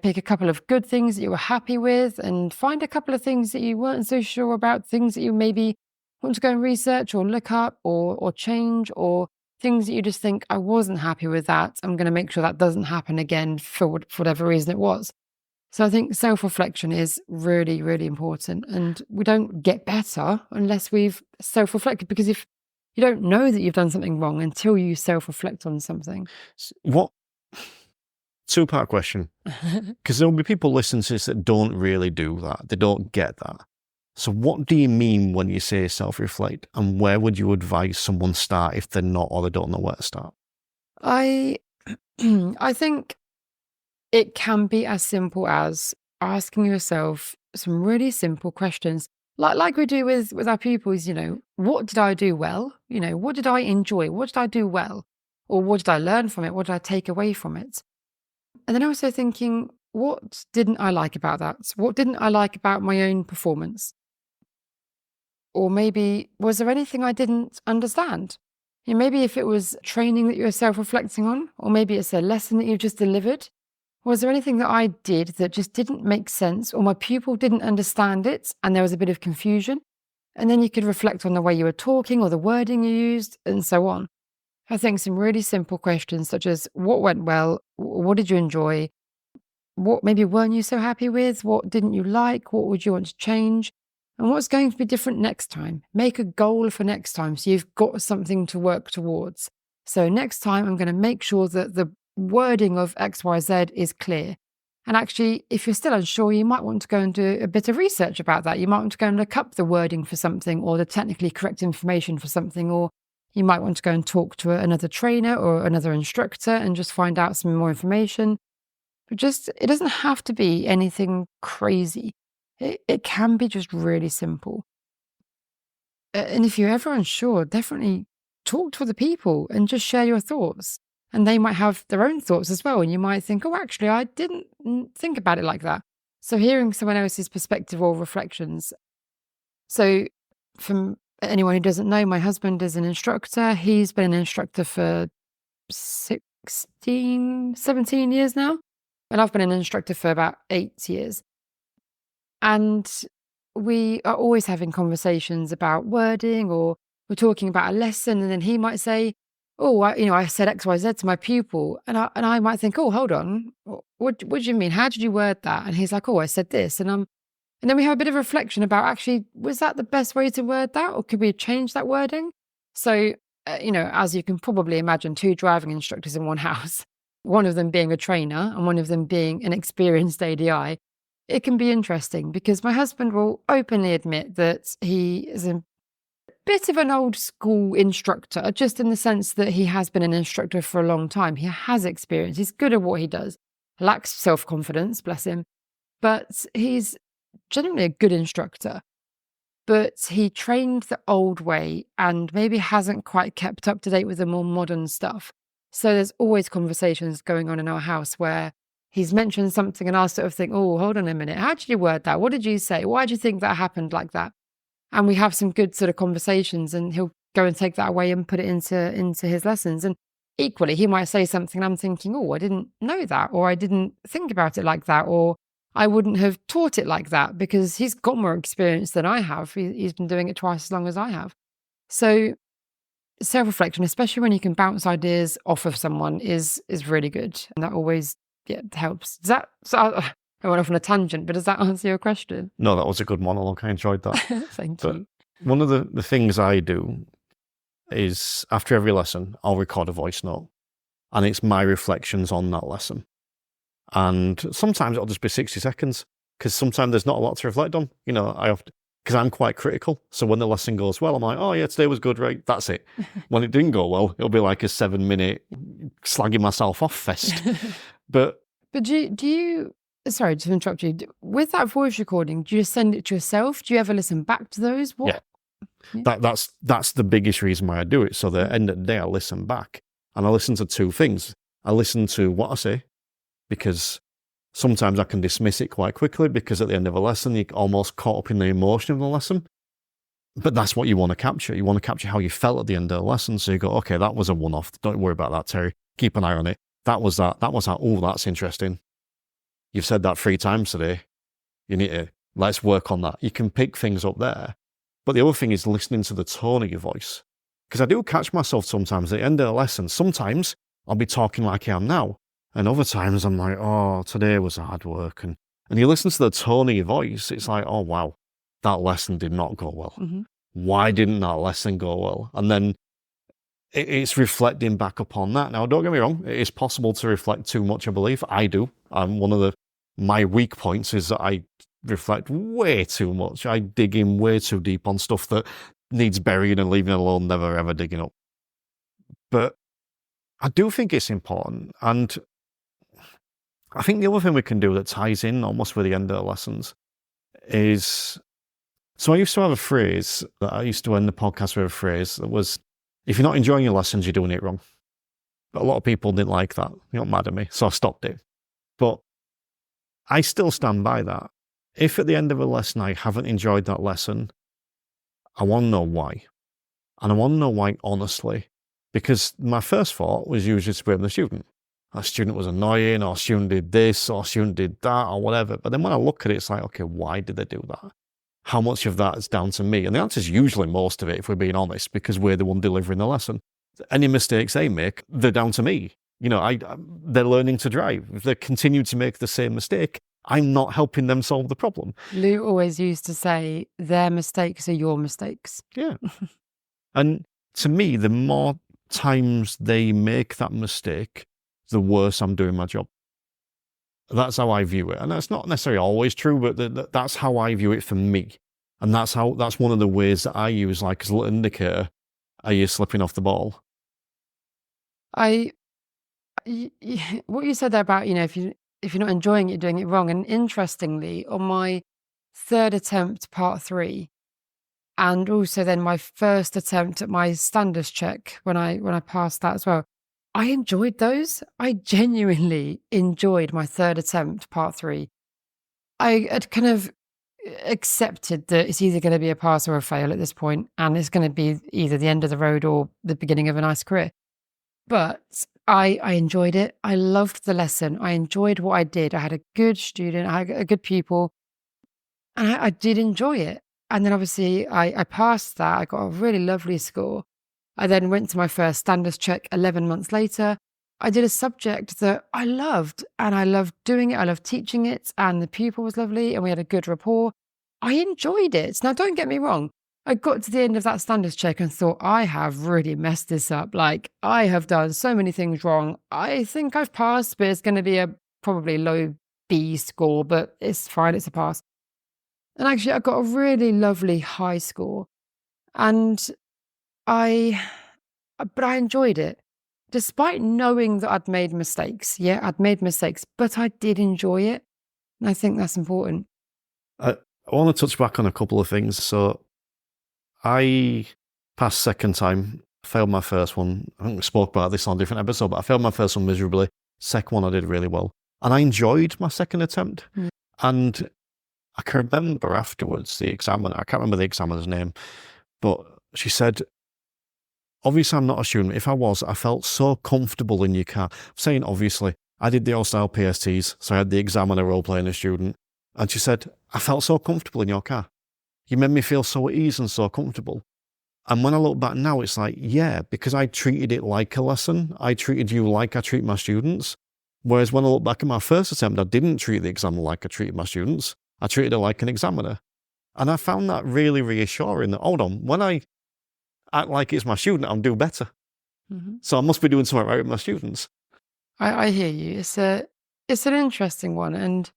pick a couple of good things that you were happy with and find a couple of things that you weren't so sure about, things that you maybe want to go and research or look up or change, or things that you just think, I wasn't happy with that. I'm going to make sure that doesn't happen again for whatever reason it was. So I think self-reflection is really, really important. And we don't get better unless we've self-reflected, because if you don't know that you've done something wrong until you self-reflect on something. What? Two-part question. Because there'll be people listening to this that don't really do that. They don't get that. So what do you mean when you say self-reflect, and where would you advise someone start if they're not, or they don't know where to start? I think it can be as simple as asking yourself some really simple questions, like we do with our pupils. What did I do well? What did I enjoy? What did I do well? Or what did I learn from it? What did I take away from it? And then also thinking, what didn't I like about that? What didn't I like about my own performance? Or maybe, was there anything I didn't understand? Maybe if it was training that you're self-reflecting on, or maybe it's a lesson that you've just delivered. Was there anything that I did that just didn't make sense, or my pupil didn't understand it and there was a bit of confusion? And then you could reflect on the way you were talking or the wording you used and so on. I think some really simple questions such as, what went well? What did you enjoy? What maybe weren't you so happy with? What didn't you like? What would you want to change? And what's going to be different next time? Make a goal for next time so you've got something to work towards. So next time I'm going to make sure that the wording of XYZ is clear. And actually, if you're still unsure, you might want to go and do a bit of research about that. You might want to go and look up the wording for something, or the technically correct information for something, or you might want to go and talk to another trainer or another instructor and just find out some more information. But it doesn't have to be anything crazy. It can be just really simple. And if you're ever unsure, definitely talk to other people and just share your thoughts. And they might have their own thoughts as well. And you might think, oh, actually, I didn't think about it like that. So hearing someone else's perspective or reflections. So from anyone who doesn't know, my husband is an instructor. He's been an instructor for 17 years now. And I've been an instructor for about 8 years. And we are always having conversations about wording, or we're talking about a lesson. And then he might say, oh, I said XYZ to my pupil. And I might think, oh, hold on. What do you mean? How did you word that? And he's like, oh, I said this. And then we have a bit of reflection about, actually, was that the best way to word that? Or could we change that wording? So, as you can probably imagine, 2 driving instructors in one house, one of them being a trainer and one of them being an experienced ADI, it can be interesting, because my husband will openly admit that he is a bit of an old school instructor, just in the sense that he has been an instructor for a long time. He has experience. He's good at what he does. Lacks self-confidence, bless him. But he's generally a good instructor. But he trained the old way and maybe hasn't quite kept up to date with the more modern stuff. So there's always conversations going on in our house where he's mentioned something and I'll sort of think, oh, hold on a minute. How did you word that? What did you say? Why do you think that happened like that? And we have some good sort of conversations, and he'll go and take that away and put it into his lessons. And equally, he might say something and I'm thinking, oh, I didn't know that, or I didn't think about it like that, or I wouldn't have taught it like that, because he's got more experience than I have. He's been doing it twice as long as I have. So self-reflection, especially when you can bounce ideas off of someone, is really good. And that always helps. I went off on a tangent, but does that answer your question? No, that was a good monologue. I enjoyed that. Thank you. One of the things I do is, after every lesson, I'll record a voice note, and it's my reflections on that lesson. And sometimes it'll just be 60 seconds, because sometimes there's not a lot to reflect on. Because I'm quite critical. So when the lesson goes well, I'm like, oh yeah, today was good, right? That's it. When it didn't go well, it'll be like a 7-minute slagging myself off fest. But do you, sorry to interrupt you, with that voice recording, do you just send it to yourself? Do you ever listen back to those? Yeah. That's the biggest reason why I do it. So the end of the day, I listen back, and I listen to 2 things. I listen to what I say, because sometimes I can dismiss it quite quickly, because at the end of a lesson, you're almost caught up in the emotion of the lesson. But that's what you want to capture. You want to capture how you felt at the end of the lesson. So you go, okay, that was a one-off. Don't worry about that, Terry. Keep an eye on it. That was that. That was that. Oh, that's interesting. You've said that 3 times today. You need to, let's work on that. You can pick things up there. But the other thing is listening to the tone of your voice. Because I do catch myself sometimes at the end of the lesson. Sometimes I'll be talking like I am now. And other times I'm like, oh, today was hard work. And you listen to the tone of your voice. It's like, oh, wow, that lesson did not go well. Mm-hmm. Why didn't that lesson go well? And then it's reflecting back upon that. Now, don't get me wrong. It is possible to reflect too much, I believe. I do. One of my weak points is that I reflect way too much. I dig in way too deep on stuff that needs burying and leaving alone, never ever digging up. But I do think it's important. And I think the other thing we can do that ties in almost with the end of the lessons is, so I used to have a phrase that I used to end the podcast with, a phrase that was, if you're not enjoying your lessons, you're doing it wrong. But a lot of people didn't like that. They got mad at me, so I stopped it. But I still stand by that. If at the end of a lesson I haven't enjoyed that lesson, I want to know why. And I want to know why honestly. Because my first thought was usually to blame the student. A student was annoying, or a student did this, or a student did that, or whatever. But then when I look at it, it's like, okay, why did they do that? How much of that is down to me? And the answer is usually most of it, if we're being honest, because we're the one delivering the lesson. Any mistakes they make, they're down to me. You know, they're learning to drive. If they continue to make the same mistake, I'm not helping them solve the problem. Lou always used to say, their mistakes are your mistakes. Yeah. And to me, the more times they make that mistake, the worse I'm doing my job. That's how I view it. And that's not necessarily always true, but that's how I view it for me. And that's one of the ways that I use, like, as a little indicator, are you slipping off the ball? What you said there about, if you're not enjoying it, you're doing it wrong. And interestingly, on my 3rd attempt, part 3, and also then my first attempt at my standards check, when I passed that as well, I enjoyed those. I genuinely enjoyed my 3rd attempt, part 3. I had kind of accepted that it's either going to be a pass or a fail at this point, and it's going to be either the end of the road or the beginning of a nice career. But I enjoyed it. I loved the lesson. I enjoyed what I did. I had a good student. I had a good pupil. And I did enjoy it. And then obviously I passed that. I got a really lovely score. I then went to my first standards check 11 months later. I did a subject that I loved, and I loved doing it. I loved teaching it, and the pupil was lovely, and we had a good rapport. I enjoyed it. Now, don't get me wrong. I got to the end of that standards check and thought, I have really messed this up. Like, I have done so many things wrong. I think I've passed, but it's going to be a probably low B score, but it's fine. It's a pass. And actually, I got a really lovely high score. And but I enjoyed it. Despite knowing that I'd made mistakes. Yeah, I'd made mistakes, but I did enjoy it. And I think that's important. I want to touch back on a couple of things. So I passed second time, failed my first one. I think we spoke about this on a different episode, but I failed my first one miserably. Second one I did really well. And I enjoyed my second attempt. Mm. And I can remember afterwards, the examiner, I can't remember the examiner's name, but she said, obviously I'm not a student. If I was, I felt so comfortable in your car. I'm saying obviously, I did the all-style PSTs, so I had the examiner role playing a student. And she said, I felt so comfortable in your car. You made me feel so at ease and so comfortable. And when I look back now, it's like, yeah, because I treated it like a lesson. I treated you like I treat my students. Whereas when I look back at my first attempt, I didn't treat the examiner like I treated my students. I treated her like an examiner. And I found that really reassuring that, hold on, when I act like it's my student, I'm doing better. Mm-hmm. So I must be doing something right with my students. I hear you. It's an interesting one. And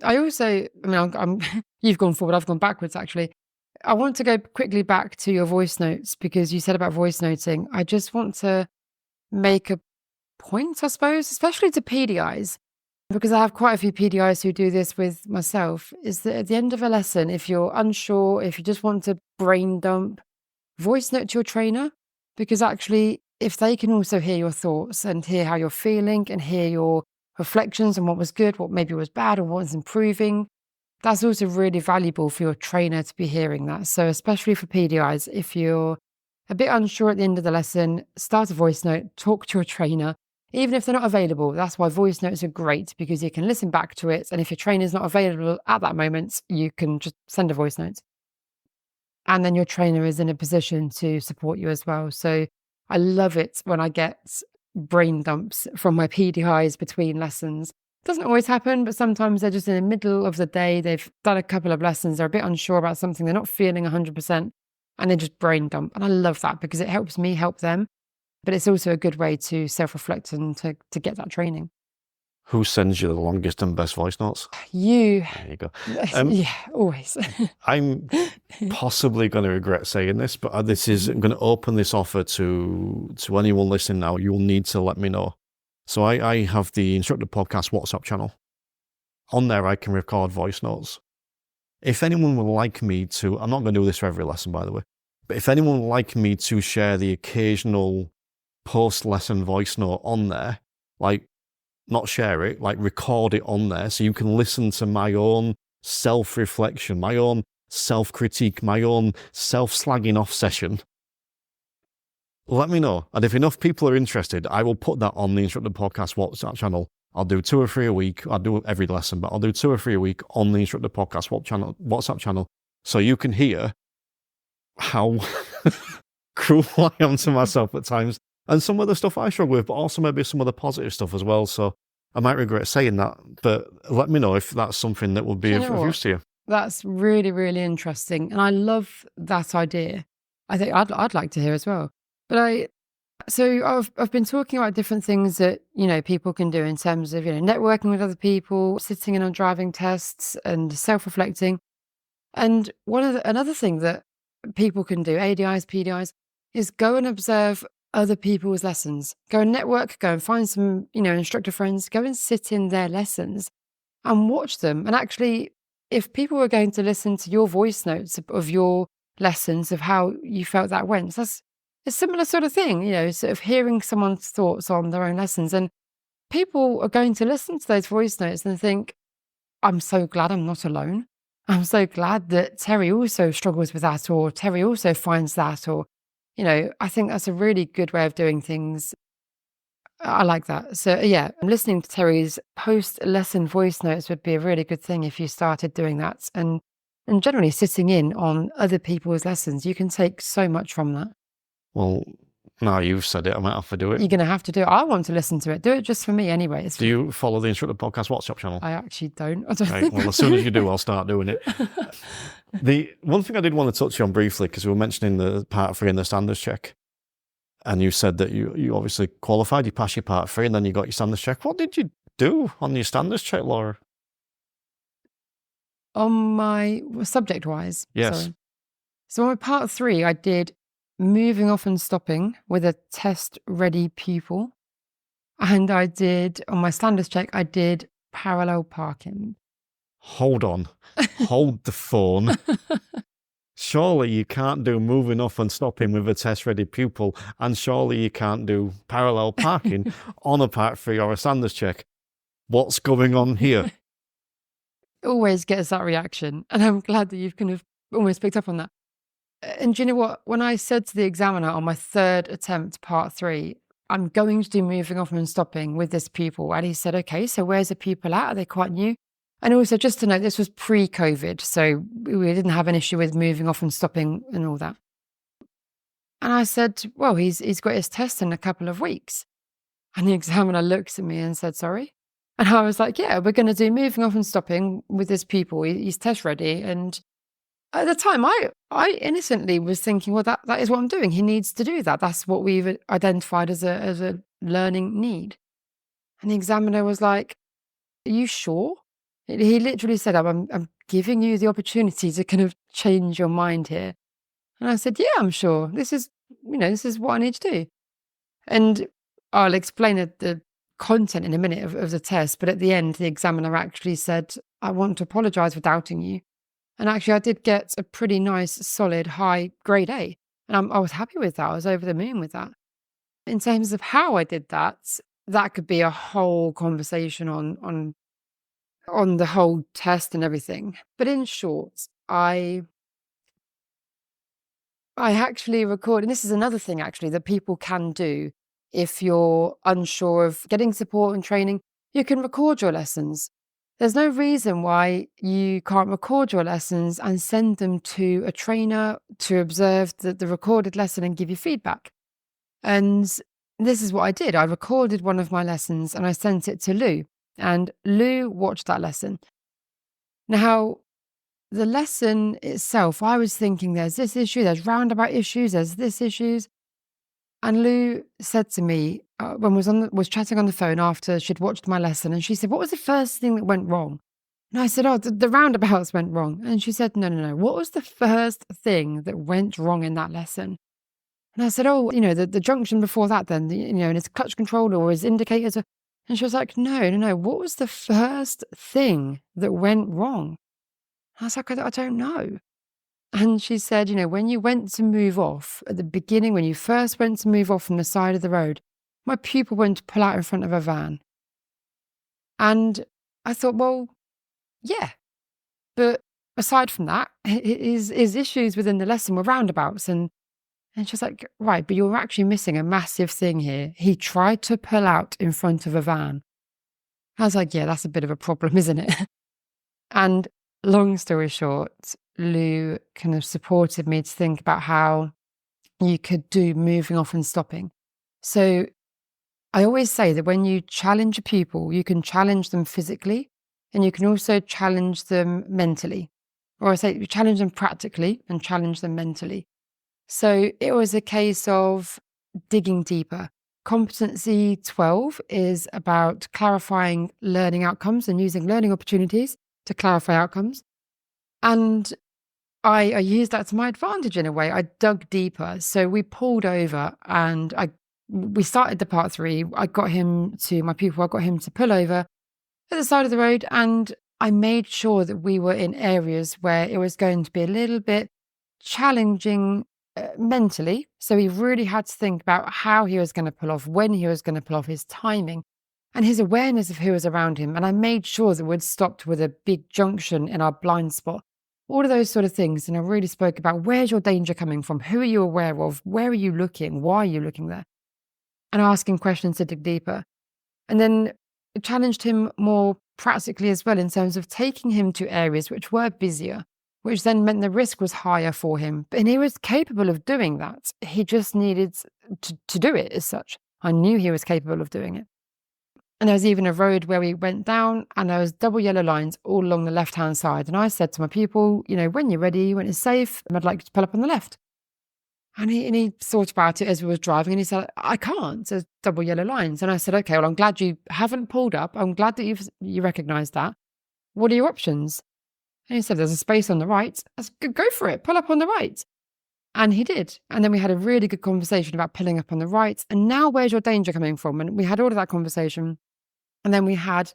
I also, I'm you've gone forward, I've gone backwards actually. I want to go quickly back to your voice notes, because you said about voice noting. I just want to make a point, I suppose, especially to PDIs, because I have quite a few PDIs who do this with myself, is that at the end of a lesson, if you're unsure, if you just want to brain dump, voice note to your trainer, because actually, if they can also hear your thoughts and hear how you're feeling and hear your reflections and what was good, what maybe was bad, or what was improving, that's also really valuable for your trainer to be hearing that. So especially for PDIs, if you're a bit unsure at the end of the lesson, start a voice note, talk to your trainer, even if they're not available. That's why voice notes are great, because you can listen back to it. And if your trainer's not available at that moment, you can just send a voice note. And then your trainer is in a position to support you as well. So I love it when I get brain dumps from my PDIs between lessons. Doesn't always happen, but sometimes they're just in the middle of the day. They've done a couple of lessons. They're a bit unsure about something. They're not feeling 100%, and they just brain dump. And I love that because it helps me help them. But it's also a good way to self-reflect and to get that training. Who sends you the longest and best voice notes? You. There you go. Yeah, always. I'm possibly going to regret saying this, but I'm going to open this offer to anyone listening now. You'll need to let me know. So I have the Instructor Podcast WhatsApp channel. On there, I can record voice notes. If anyone would like me to, I'm not going to do this for every lesson, by the way, but if anyone would like me to share the occasional post-lesson voice note on there, like, not share it, like record it on there so you can listen to my own self-reflection, my own self-critique, my own self-slagging off session, let me know. And if enough people are interested, I will put that on the Instructor Podcast WhatsApp channel. I'll do 2 or 3 a week. I'll do every lesson, but I'll do 2 or 3 a week on the Instructor Podcast WhatsApp channel so you can hear how cruel I am to myself at times. And some of the stuff I struggle with, but also maybe some of the positive stuff as well. So I might regret saying that, but let me know if that's something that would be of use to you. That's really, really interesting. And I love that idea. I think I'd like to hear as well. But I've been talking about different things that, people can do in terms of, networking with other people, sitting in on driving tests and self-reflecting. And another thing that people can do, ADIs, PDIs, is go and observe other people's lessons. Go and network, go and find some, instructor friends, go and sit in their lessons and watch them. And actually, if people were going to listen to your voice notes of your lessons, of how you felt that went, that's a similar sort of thing, sort of hearing someone's thoughts on their own lessons. And people are going to listen to those voice notes and think, I'm so glad I'm not alone. I'm so glad that Terry also struggles with that, or Terry also finds that, or I think that's a really good way of doing things. I like that. So yeah, listening to Terry's post-lesson voice notes would be a really good thing if you started doing that. And generally sitting in on other people's lessons, you can take so much from that. Well, now you've said it, I might have to do it. You're going to have to do it. I want to listen to it. Do it just for me anyway. Do you follow the Instructor Podcast WhatsApp channel? I actually don't. I don't right, think well, as soon as you do, I'll start doing it. The one thing I did want to touch on briefly, because we were mentioning the part 3 in the standards check, and you said that you obviously qualified, you passed your part 3, and then you got your standards check. What did you do on your standards check, Laura? On my subject-wise? Yes. Sorry. So on my part 3, I did moving off and stopping with a test-ready pupil. And I did, on my standards check, I did parallel parking. Hold on. Hold the phone. Surely you can't do moving off and stopping with a test-ready pupil, and surely you can't do parallel parking on a part 3 or a standards check. What's going on here? Always gets that reaction. And I'm glad that you've kind of almost picked up on that. And do you know what? When I said to the examiner on my 3rd attempt, part 3, I'm going to do moving off and stopping with this pupil. And he said, okay, so where's the pupil at? Are they quite new? And also, just to note, this was pre-COVID, so we didn't have an issue with moving off and stopping and all that. And I said, well, he's got his test in a couple of weeks. And the examiner looked at me and said, sorry? And I was like, yeah, we're going to do moving off and stopping with this pupil. He's test ready. And at the time, I innocently was thinking, well, that is what I'm doing. He needs to do that. That's what we've identified as a learning need. And the examiner was like, are you sure? He literally said, I'm giving you the opportunity to kind of change your mind here. And I said, yeah, I'm sure. This is what I need to do. And I'll explain the content in a minute of the test. But at the end, the examiner actually said, I want to apologize for doubting you. And actually, I did get a pretty nice, solid, high grade A. And I was happy with that. I was over the moon with that. In terms of how I did that, that could be a whole conversation on on the whole test and everything. But in short, I actually record, and this is another thing actually that people can do if you're unsure of getting support and training. You can record your lessons. There's no reason why you can't record your lessons and send them to a trainer to observe the recorded lesson and give you feedback. And this is what I did. I recorded one of my lessons and I sent it to Lou. And Lou watched that lesson. Now, the lesson itself, I was thinking there's this issue, there's roundabout issues, there's this issues. And Lou said to me when was chatting on the phone after she'd watched my lesson, and she said, "What was the first thing that went wrong?" And I said, "Oh, the roundabouts went wrong." And she said, No. What was the first thing that went wrong in that lesson?" And I said, "Oh, the junction before that then, and his clutch controller or his indicators." And she was like, No. What was the first thing that went wrong?" I was like, I don't know. And she said, when you went to move off at the beginning, when you first went to move off from the side of the road, my pupil went to pull out in front of a van. And I thought, well, yeah. But aside from that, his issues within the lesson were roundabouts. And she was like, right, but you're actually missing a massive thing here. He tried to pull out in front of a van. I was like, yeah, that's a bit of a problem, isn't it? And long story short, Lou kind of supported me to think about how you could do moving off and stopping. So I always say that when you challenge a pupil, you can challenge them physically and you can also challenge them mentally. Or I say you challenge them practically and challenge them mentally. So it was a case of digging deeper. Competency 12 is about clarifying learning outcomes and using learning opportunities to clarify outcomes. And I used that to my advantage in a way. I dug deeper. So we pulled over and we started the part 3. My pupil, I got him to pull over at the side of the road, and I made sure that we were in areas where it was going to be a little bit challenging mentally. So he really had to think about how he was going to pull off, when he was going to pull off, his timing, and his awareness of who was around him. And I made sure that we'd stopped with a big junction in our blind spot. All of those sort of things. And I really spoke about, where's your danger coming from? Who are you aware of? Where are you looking? Why are you looking there? And asking questions to dig deeper. And then challenged him more practically as well in terms of taking him to areas which were busier, which then meant the risk was higher for him. And he was capable of doing that. He just needed to do it as such. I knew he was capable of doing it. And there was even a road where we went down and there was double yellow lines all along the left-hand side. And I said to my pupil, when you're ready, when it's safe, I'd like you to pull up on the left. And he thought about it as we were driving and he said, I can't, there's double yellow lines. And I said, okay, well, I'm glad you haven't pulled up. I'm glad that you recognise that. What are your options? And he said, there's a space on the right. I said, go for it, pull up on the right. And he did. And then we had a really good conversation about pulling up on the right. And now where's your danger coming from? And we had all of that conversation. And then we had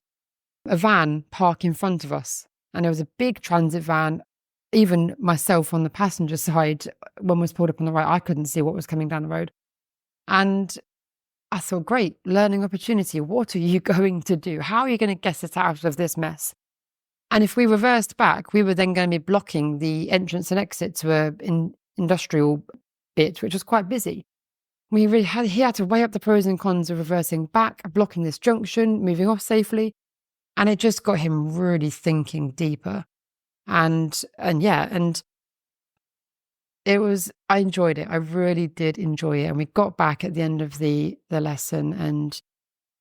a van park in front of us. And there was a big transit van. Even myself on the passenger side, when was pulled up on the right, I couldn't see what was coming down the road. And I thought, great, learning opportunity. What are you going to do? How are you going to get us out of this mess? And if we reversed back, we were then going to be blocking the entrance and exit to an industrial bit, which was quite busy. He had to weigh up the pros and cons of reversing back, blocking this junction, moving off safely. And it just got him really thinking deeper. And it was, I enjoyed it. I really did enjoy it. And we got back at the end of the lesson and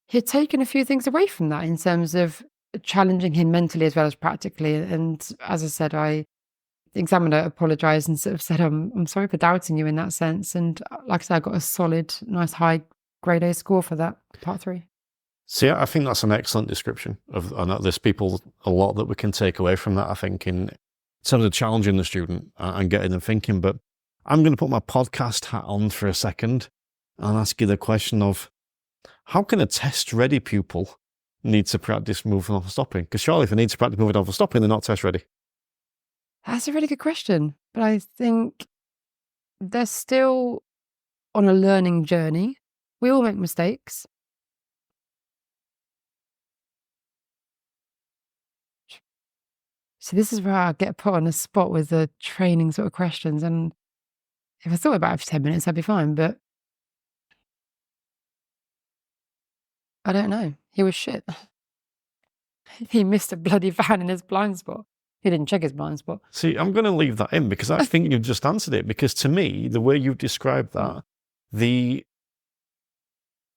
he'd taken a few things away from that in terms of challenging him mentally as well as practically. And as I said, the examiner apologised and sort of said, I'm sorry for doubting you in that sense. And like I said, I got a solid, nice high grade A score for that part 3. See, I think that's an excellent description of, and there's a lot that we can take away from that, I think, in terms of challenging the student and getting them thinking. But I'm going to put my podcast hat on for a second and ask you the question of, how can a test-ready pupil need to practice moving off and stopping? Because surely if they need to practice moving off and stopping, they're not test-ready. That's a really good question. But I think they're still on a learning journey. We all make mistakes. So this is where I get put on the spot with the training sort of questions. And if I thought about it for 10 minutes, I'd be fine. But I don't know. He was shit. He missed a bloody van in his blind spot. He didn't check his blind spot. See, I'm going to leave that in because I think you've just answered it. Because to me, the way you've described that,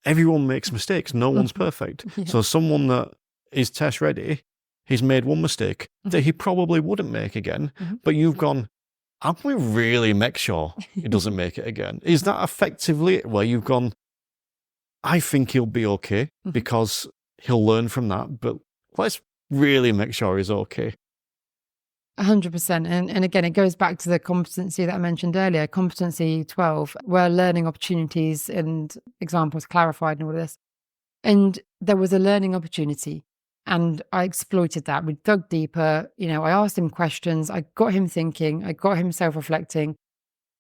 everyone makes mistakes. No one's perfect. Yeah. So someone that is test ready, he's made one mistake that he probably wouldn't make again. But you've gone, how can we really make sure he doesn't make it again? Is that effectively it, where you've gone, I think he'll be okay because he'll learn from that, but let's really make sure he's okay. 100%. And again, it goes back to the competency that I mentioned earlier, competency 12, where learning opportunities and examples clarified and all of this. And there was a learning opportunity and I exploited that. We dug deeper. I asked him questions. I got him thinking. I got him self-reflecting.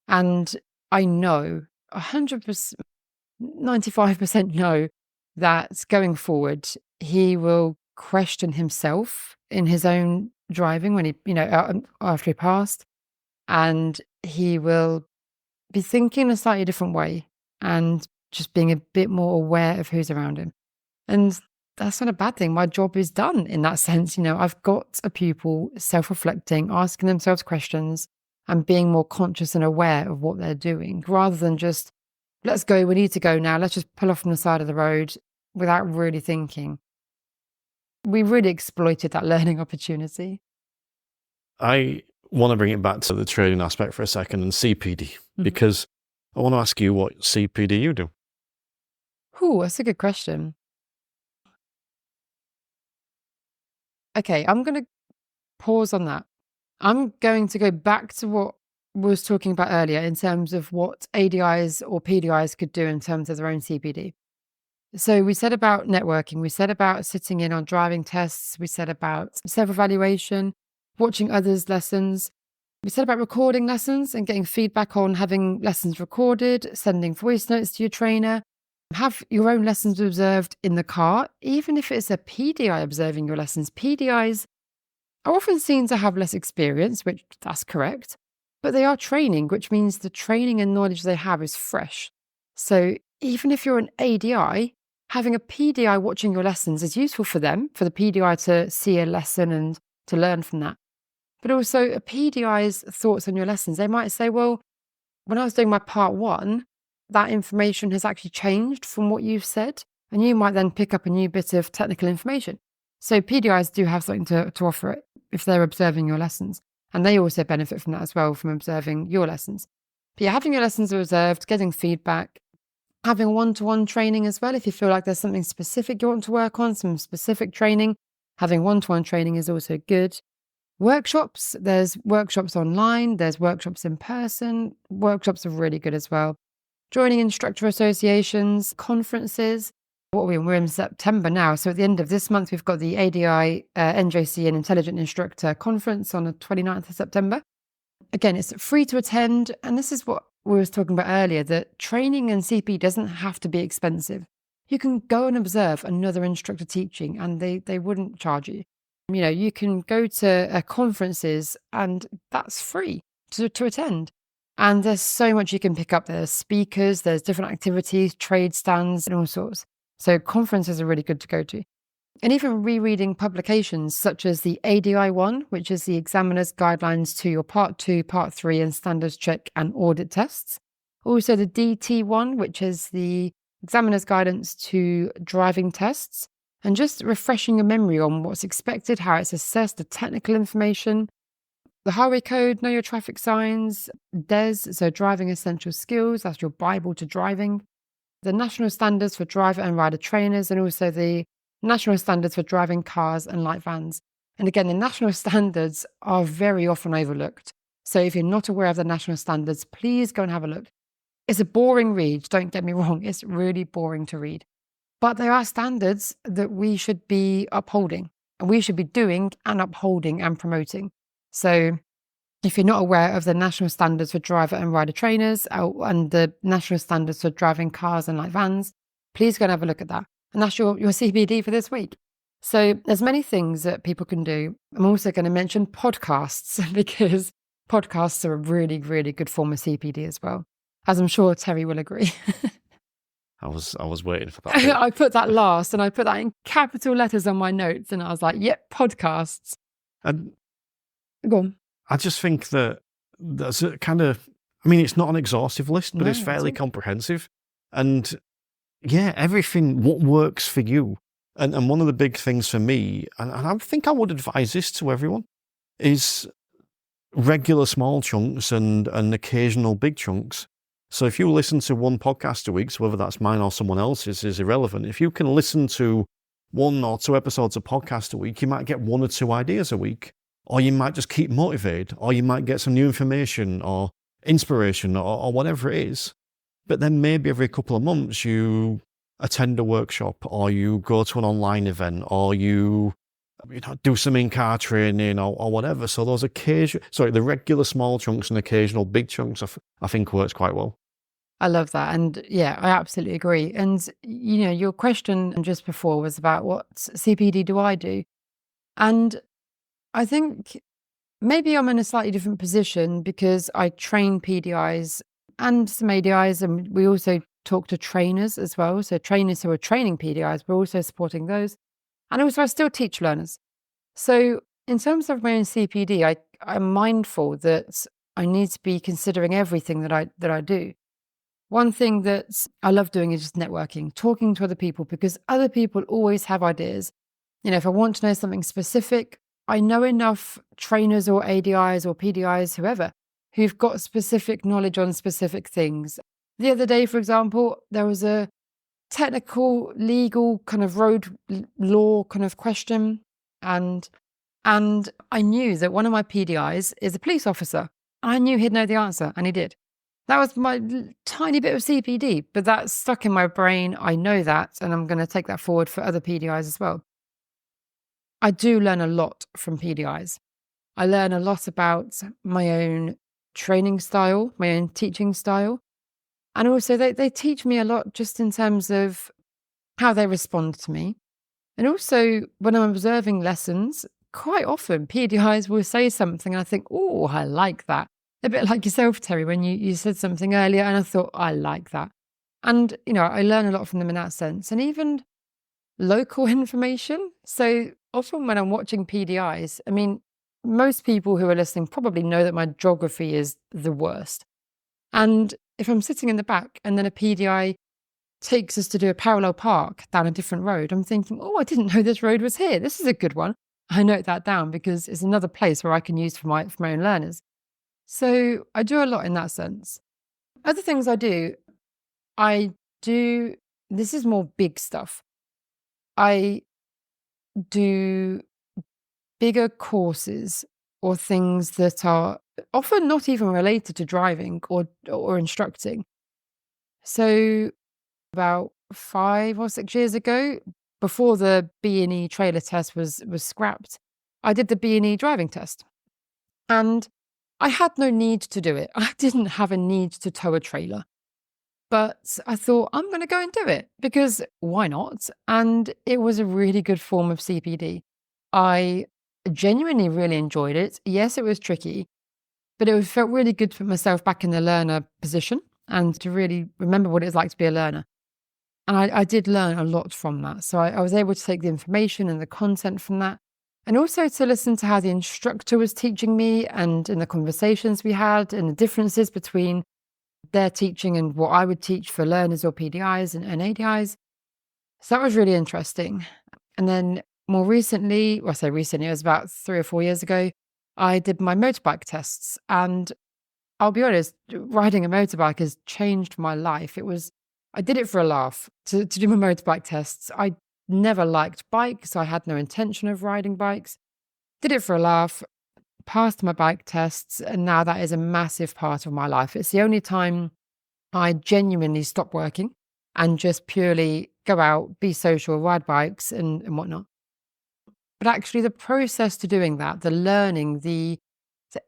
And I know 100%, 95% know that going forward, he will question himself in his own driving when he, after he passed, and he will be thinking a slightly different way and just being a bit more aware of who's around him. And that's not a bad thing. My job is done in that sense. I've got a pupil self-reflecting, asking themselves questions and being more conscious and aware of what they're doing rather than just, let's go, we need to go now. Let's just pull off from the side of the road without really thinking. We really exploited that learning opportunity. I want to bring it back to the trading aspect for a second and CPD, because I want to ask you what CPD you do. Ooh, that's a good question. Okay, I'm going to pause on that. I'm going to go back to what we was talking about earlier in terms of what ADIs or PDIs could do in terms of their own CPD. So we said about networking, we said about sitting in on driving tests, we said about self-evaluation, watching others' lessons. We said about recording lessons and getting feedback on having lessons recorded, sending voice notes to your trainer, have your own lessons observed in the car, even if it's a PDI observing your lessons. PDIs are often seen to have less experience, which that's correct, but they are training, which means the training and knowledge they have is fresh. So even if you're an ADI, having a PDI watching your lessons is useful for them, for the PDI to see a lesson and to learn from that. But also a PDI's thoughts on your lessons, they might say, well, when I was doing my part 1, that information has actually changed from what you've said. And you might then pick up a new bit of technical information. So PDIs do have something to offer it if they're observing your lessons. And they also benefit from that as well, from observing your lessons. But yeah, having your lessons observed, getting feedback, having one-to-one training as well. If you feel like there's something specific you want to work on, some specific training, having one-to-one training is also good. Workshops, there's workshops online, there's workshops in person. Workshops are really good as well. Joining instructor associations, conferences. We're in September now. So at the end of this month, we've got the ADI NJC and Intelligent Instructor Conference on the 29th of September. Again, it's free to attend. And this is what we were talking about earlier, that training and CP doesn't have to be expensive. You can go and observe another instructor teaching and they wouldn't charge you. You can go to conferences and that's free to attend. And there's so much you can pick up. There's speakers, there's different activities, trade stands and all sorts. So conferences are really good to go to. And even rereading publications such as the ADI one, which is the Examiner's Guidelines to your Part 2, Part 3 and Standards Check and Audit Tests. Also the DT one, which is the Examiner's Guidance to Driving Tests. And just refreshing your memory on what's expected, how it's assessed, the technical information. The Highway Code, Know Your Traffic Signs, DES, so Driving Essential Skills, that's your Bible to driving. The National Standards for Driver and Rider Trainers, and also the National Standards for Driving Cars and Light Vans. And again, the national standards are very often overlooked. So if you're not aware of the national standards, please go and have a look. It's a boring read, don't get me wrong, it's really boring to read. But there are standards that we should be upholding, and we should be doing and upholding and promoting. So if you're not aware of the national standards for driver and rider trainers and the national standards for driving cars and light vans, please go and have a look at that. And that's your CPD for this week. So there's many things that people can do. I'm also going to mention podcasts because podcasts are a really, really good form of CPD as well, as I'm sure Terry will agree. I was waiting for that bit. I put that last and I put that in capital letters on my notes and I was like, yep, podcasts. And Go on. I just think that's a kind of, I mean, it's not an exhaustive list, but No, it's not fairly at all. comprehensive. And yeah, everything, what works for you. And one of the big things for me, and I think I would advise this to everyone, is regular small chunks and occasional big chunks. So if you listen to one podcast a week, so whether that's mine or someone else's is irrelevant. If you can listen to 1 or 2 episodes of podcast a week, you might get 1 or 2 ideas a week, or you might just keep motivated, or you might get some new information or inspiration or whatever it is. But then maybe every couple of months you attend a workshop, or you go to an online event, or you do some in-car training or whatever. So those the regular small chunks and occasional big chunks, I think works quite well. I love that. And yeah, I absolutely agree. And, your question just before was about what CPD do I do? And I think maybe I'm in a slightly different position because I train PDIs and some ADIs, and we also talk to trainers as well. So trainers who are training PDIs, we're also supporting those. And also I still teach learners. So in terms of my own CPD, I'm mindful that I need to be considering everything that I do. One thing that I love doing is just networking, talking to other people, because other people always have ideas. If I want to know something specific, I know enough trainers or ADIs or PDIs, whoever, who've got specific knowledge on specific things. The other day, for example, there was a technical, legal kind of road law kind of question. And I knew that one of my PDIs is a police officer. I knew he'd know the answer, and he did. That was my tiny bit of CPD, but that's stuck in my brain. I know that, and I'm going to take that forward for other PDIs as well. I do learn a lot from PDIs. I learn a lot about my own training style, my own teaching style. And also they teach me a lot just in terms of how they respond to me. And also when I'm observing lessons, quite often PDIs will say something and I think, oh, I like that. A bit like yourself, Terry, when you said something earlier and I thought, I like that. And, I learn a lot from them in that sense. And even local information. So often when I'm watching PDIs, I mean, most people who are listening probably know that my geography is the worst. And if I'm sitting in the back and then a PDI takes us to do a parallel park down a different road, I'm thinking, oh, I didn't know this road was here. This is a good one. I note that down because it's another place where I can use for my own learners. So I do a lot in that sense. Other things I do, this is more big stuff. I do bigger courses or things that are often not even related to driving or instructing. So about 5 or 6 years ago, before the B&E trailer test was scrapped, I did the B&E driving test. And I had no need to do it. I didn't have a need to tow a trailer. But I thought, I'm going to go and do it because why not? And it was a really good form of CPD. I genuinely really enjoyed it. Yes, it was tricky, but it felt really good to put myself back in the learner position and to really remember what it's like to be a learner. And I did learn a lot from that. So I was able to take the information and the content from that, and also to listen to how the instructor was teaching me and in the conversations we had and the differences between their teaching and what I would teach for learners or PDIs and ADIs. So that was really interesting. And then more recently, it was about 3 or 4 years ago, I did my motorbike tests. And I'll be honest, riding a motorbike has changed my life. I did it for a laugh to do my motorbike tests. I never liked bikes. I had no intention of riding bikes. Did it for a laugh, passed my bike tests, and now that is a massive part of my life. It's the only time I genuinely stop working and just purely go out, be social, ride bikes and whatnot. But actually the process to doing that, the learning, the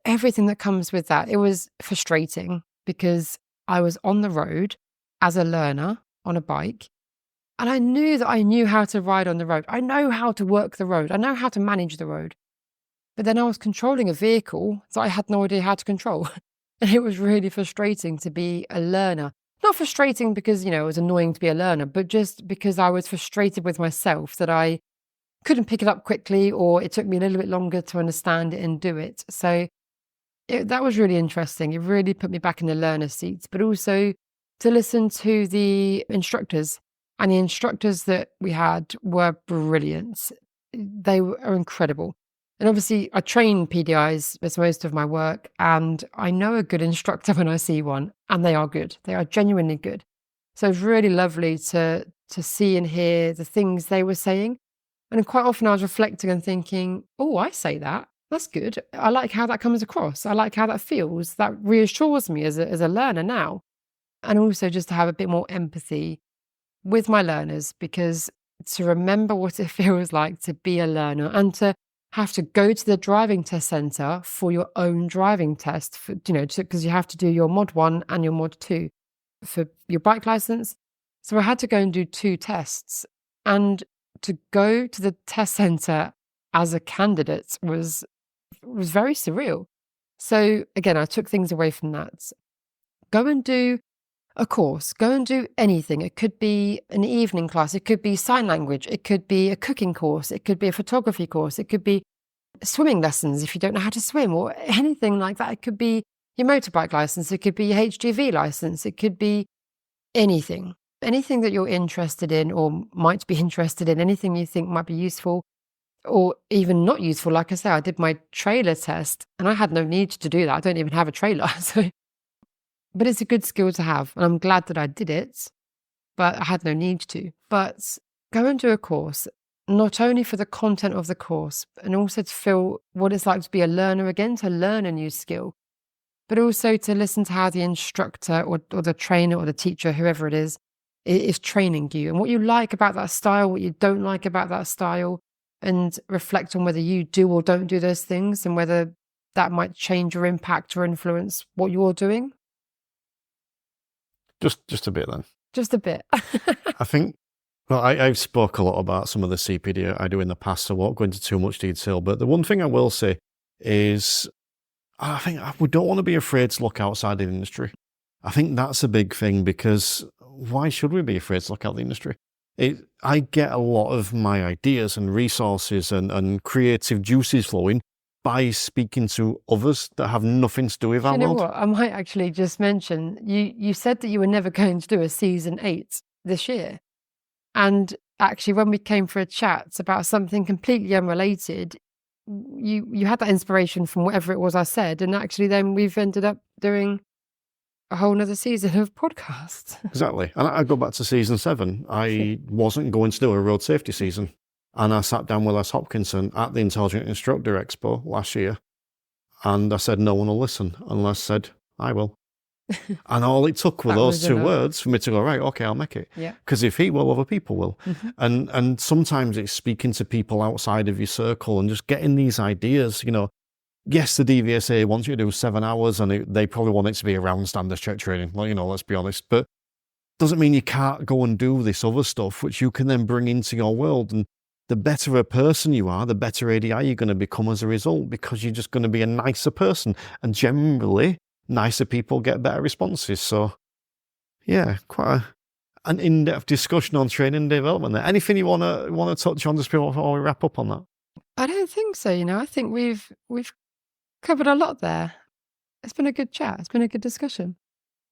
everything that comes with that, it was frustrating because I was on the road as a learner on a bike And I knew that I knew how to ride on the road. I know how to work the road. I know how to manage the road. But then I was controlling a vehicle that I had no idea how to control. And it was really frustrating to be a learner. Not frustrating because, it was annoying to be a learner, but just because I was frustrated with myself that I couldn't pick it up quickly, or it took me a little bit longer to understand it and do it. So that was really interesting. It really put me back in the learner seats, but also to listen to the instructors. And the instructors that we had were brilliant. They are incredible. And obviously, I train PDIs as most of my work, and I know a good instructor when I see one, and they are good. They are genuinely good. So it's really lovely to see and hear the things they were saying. And quite often I was reflecting and thinking, oh, I say that. That's good. I like how that comes across. I like how that feels. That reassures me as a learner now. And also just to have a bit more empathy with my learners, because to remember what it feels like to be a learner and to have to go to the driving test centre for your own driving test, because you have to do your mod 1 and your mod 2 for your bike licence. So I had to go and do 2 tests. And to go to the test centre as a candidate was very surreal. So again, I took things away from that. Go and do a course. Go and do anything. It could be an evening class. It could be sign language. It could be a cooking course. It could be a photography course. It could be swimming lessons if you don't know how to swim, or anything like that. It could be your motorbike license. It could be your HGV license. It could be anything that you're interested in or might be interested in, anything you think might be useful or even not useful. Like I say, I did my trailer test and I had no need to do that. I don't even have a trailer. But it's a good skill to have. And I'm glad that I did it, but I had no need to. But go and do a course, not only for the content of the course, and also to feel what it's like to be a learner again, to learn a new skill, but also to listen to how the instructor or the trainer or the teacher, whoever it is training you, and what you like about that style, what you don't like about that style, and reflect on whether you do or don't do those things and whether that might change or impact or influence what you're doing. Just a bit then. Just a bit. I think, well, I've spoke a lot about some of the CPD I do in the past, so I won't go into too much detail. But the one thing I will say is I think we don't want to be afraid to look outside the industry. I think that's a big thing, because why should we be afraid to look out the industry? I get a lot of my ideas and resources and creative juices flowing by speaking to others that have nothing to do with our world. You know what? I might actually just mention, you said that you were never going to do a season 8 this year. And actually, when we came for a chat about something completely unrelated, you had that inspiration from whatever it was I said. And actually then we've ended up doing a whole nother season of podcasts. Exactly. And I go back to season 7. I wasn't going to do a road safety season. And I sat down with Les Hopkinson at the Intelligent Instructor Expo last year. And I said, no one will listen. And Les said, I will. And all it took were those 2 words for me to go, right, okay, I'll make it. Yeah. Because if he will, other people will. Mm-hmm. And sometimes it's speaking to people outside of your circle and just getting these ideas. Yes, the DVSA wants you to do 7 hours, and they probably want it to be around standards check training. Let's be honest. But doesn't mean you can't go and do this other stuff, which you can then bring into your world. And the better a person you are, the better ADI you're going to become as a result, because you're just going to be a nicer person. And generally, nicer people get better responses. So, yeah, quite an in-depth discussion on training and development there. Anything you want to touch on just before we wrap up on that? I don't think so. I think we've covered a lot there. It's been a good chat. It's been a good discussion.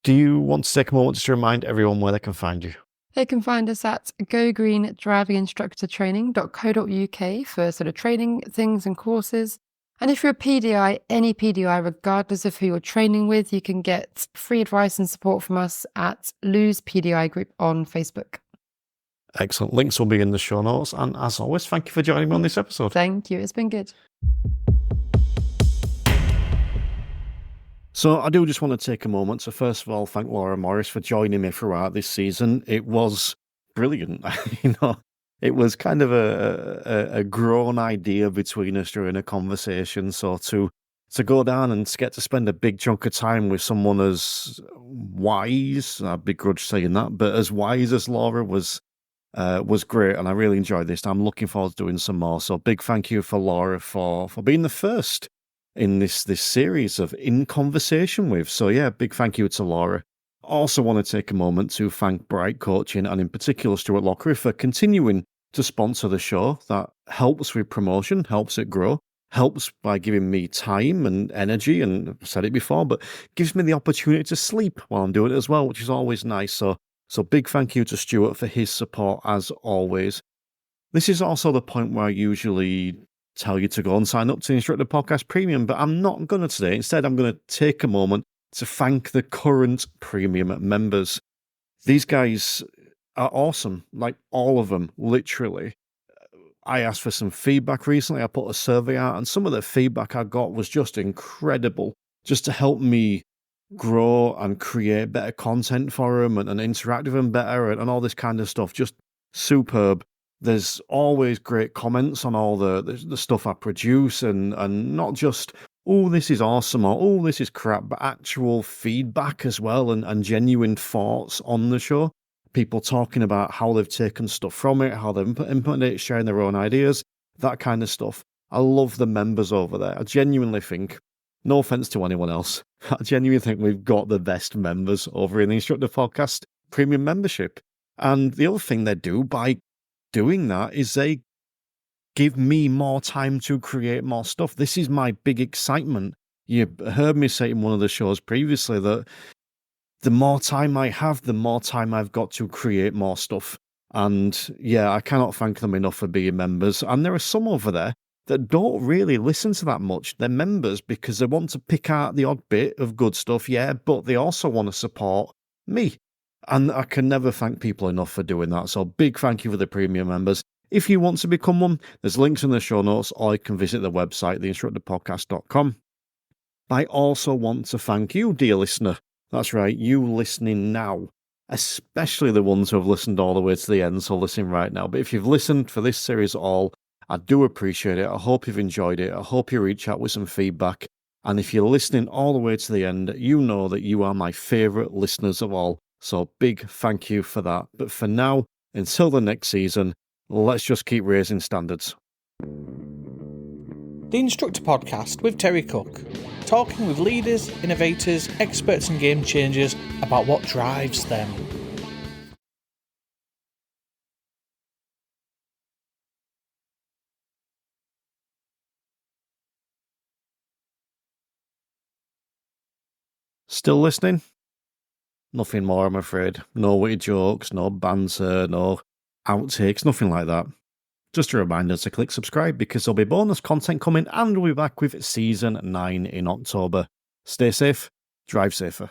Do you want to take a moment to remind everyone where they can find you? They can find us at gogreendravinginstructortraining.co.uk for sort of training things and courses. And if you're a PDI, any PDI, regardless of who you're training with, you can get free advice and support from us at Lose PDI Group on Facebook. Excellent. Links will be in the show notes. And as always, thank you for joining me on this episode. Thank you. It's been good. So I do just want to take a moment to first of all thank Laura Morris for joining me throughout this season. It was brilliant. It was kind of a grown idea between us during a conversation. So to go down and get to spend a big chunk of time with someone as wise, I begrudge saying that, but as wise as Laura was was great, and I really enjoyed this. I'm looking forward to doing some more. So big thank you for Laura for being the first in this series of In Conversation With. So yeah, big thank you to Laura. Also want to take a moment to thank Bright Coaching, and in particular Stuart Lockery, for continuing to sponsor the show. That helps with promotion, helps it grow, helps by giving me time and energy, and I've said it before, but gives me the opportunity to sleep while I'm doing it as well, which is always nice. So big thank you to Stuart for his support as always. This is also the point where I usually tell you to go and sign up to the Instructor Podcast Premium, but I'm not going to today. Instead, I'm going to take a moment to thank the current premium members. These guys are awesome, like all of them, literally. I asked for some feedback recently. I put a survey out, and some of the feedback I got was just incredible, just to help me grow and create better content for them and interact with them better and all this kind of stuff. Just superb. There's always great comments on all the stuff I produce, and not just, oh, this is awesome, or oh, this is crap, but actual feedback as well, and genuine thoughts on the show. People talking about how they've taken stuff from it, how they've implemented it, sharing their own ideas, that kind of stuff. I love the members over there. I genuinely think, no offense to anyone else, I genuinely think we've got the best members over in the Instructor Podcast Premium membership. And the other thing they do by doing that is they give me more time to create more stuff. This is my big excitement. You heard me say in one of the shows previously that the more time I have, the more time I've got to create more stuff. And yeah, I cannot thank them enough for being members. And there are some over there that don't really listen to that much. They're members because they want to pick out the odd bit of good stuff, yeah, but they also want to support me. And I can never thank people enough for doing that. So big thank you for the premium members. If you want to become one, there's links in the show notes, or you can visit the website, theinstructorpodcast.com. I also want to thank you, dear listener. That's right, you listening now, especially the ones who have listened all the way to the end, so listen right now. But if you've listened for this series at all, I do appreciate it. I hope you've enjoyed it. I hope you reach out with some feedback. And if you're listening all the way to the end, you know that you are my favourite listeners of all. So big thank you for that. But for now, until the next season, let's just keep raising standards. The Instructor Podcast with Terry Cook, talking with leaders, innovators, experts and game changers about what drives them. Still listening? Nothing more, I'm afraid. No witty jokes, no banter, no outtakes, nothing like that. Just a reminder to click subscribe because there'll be bonus content coming, and we'll be back with Season 9 in October. Stay safe, drive safer.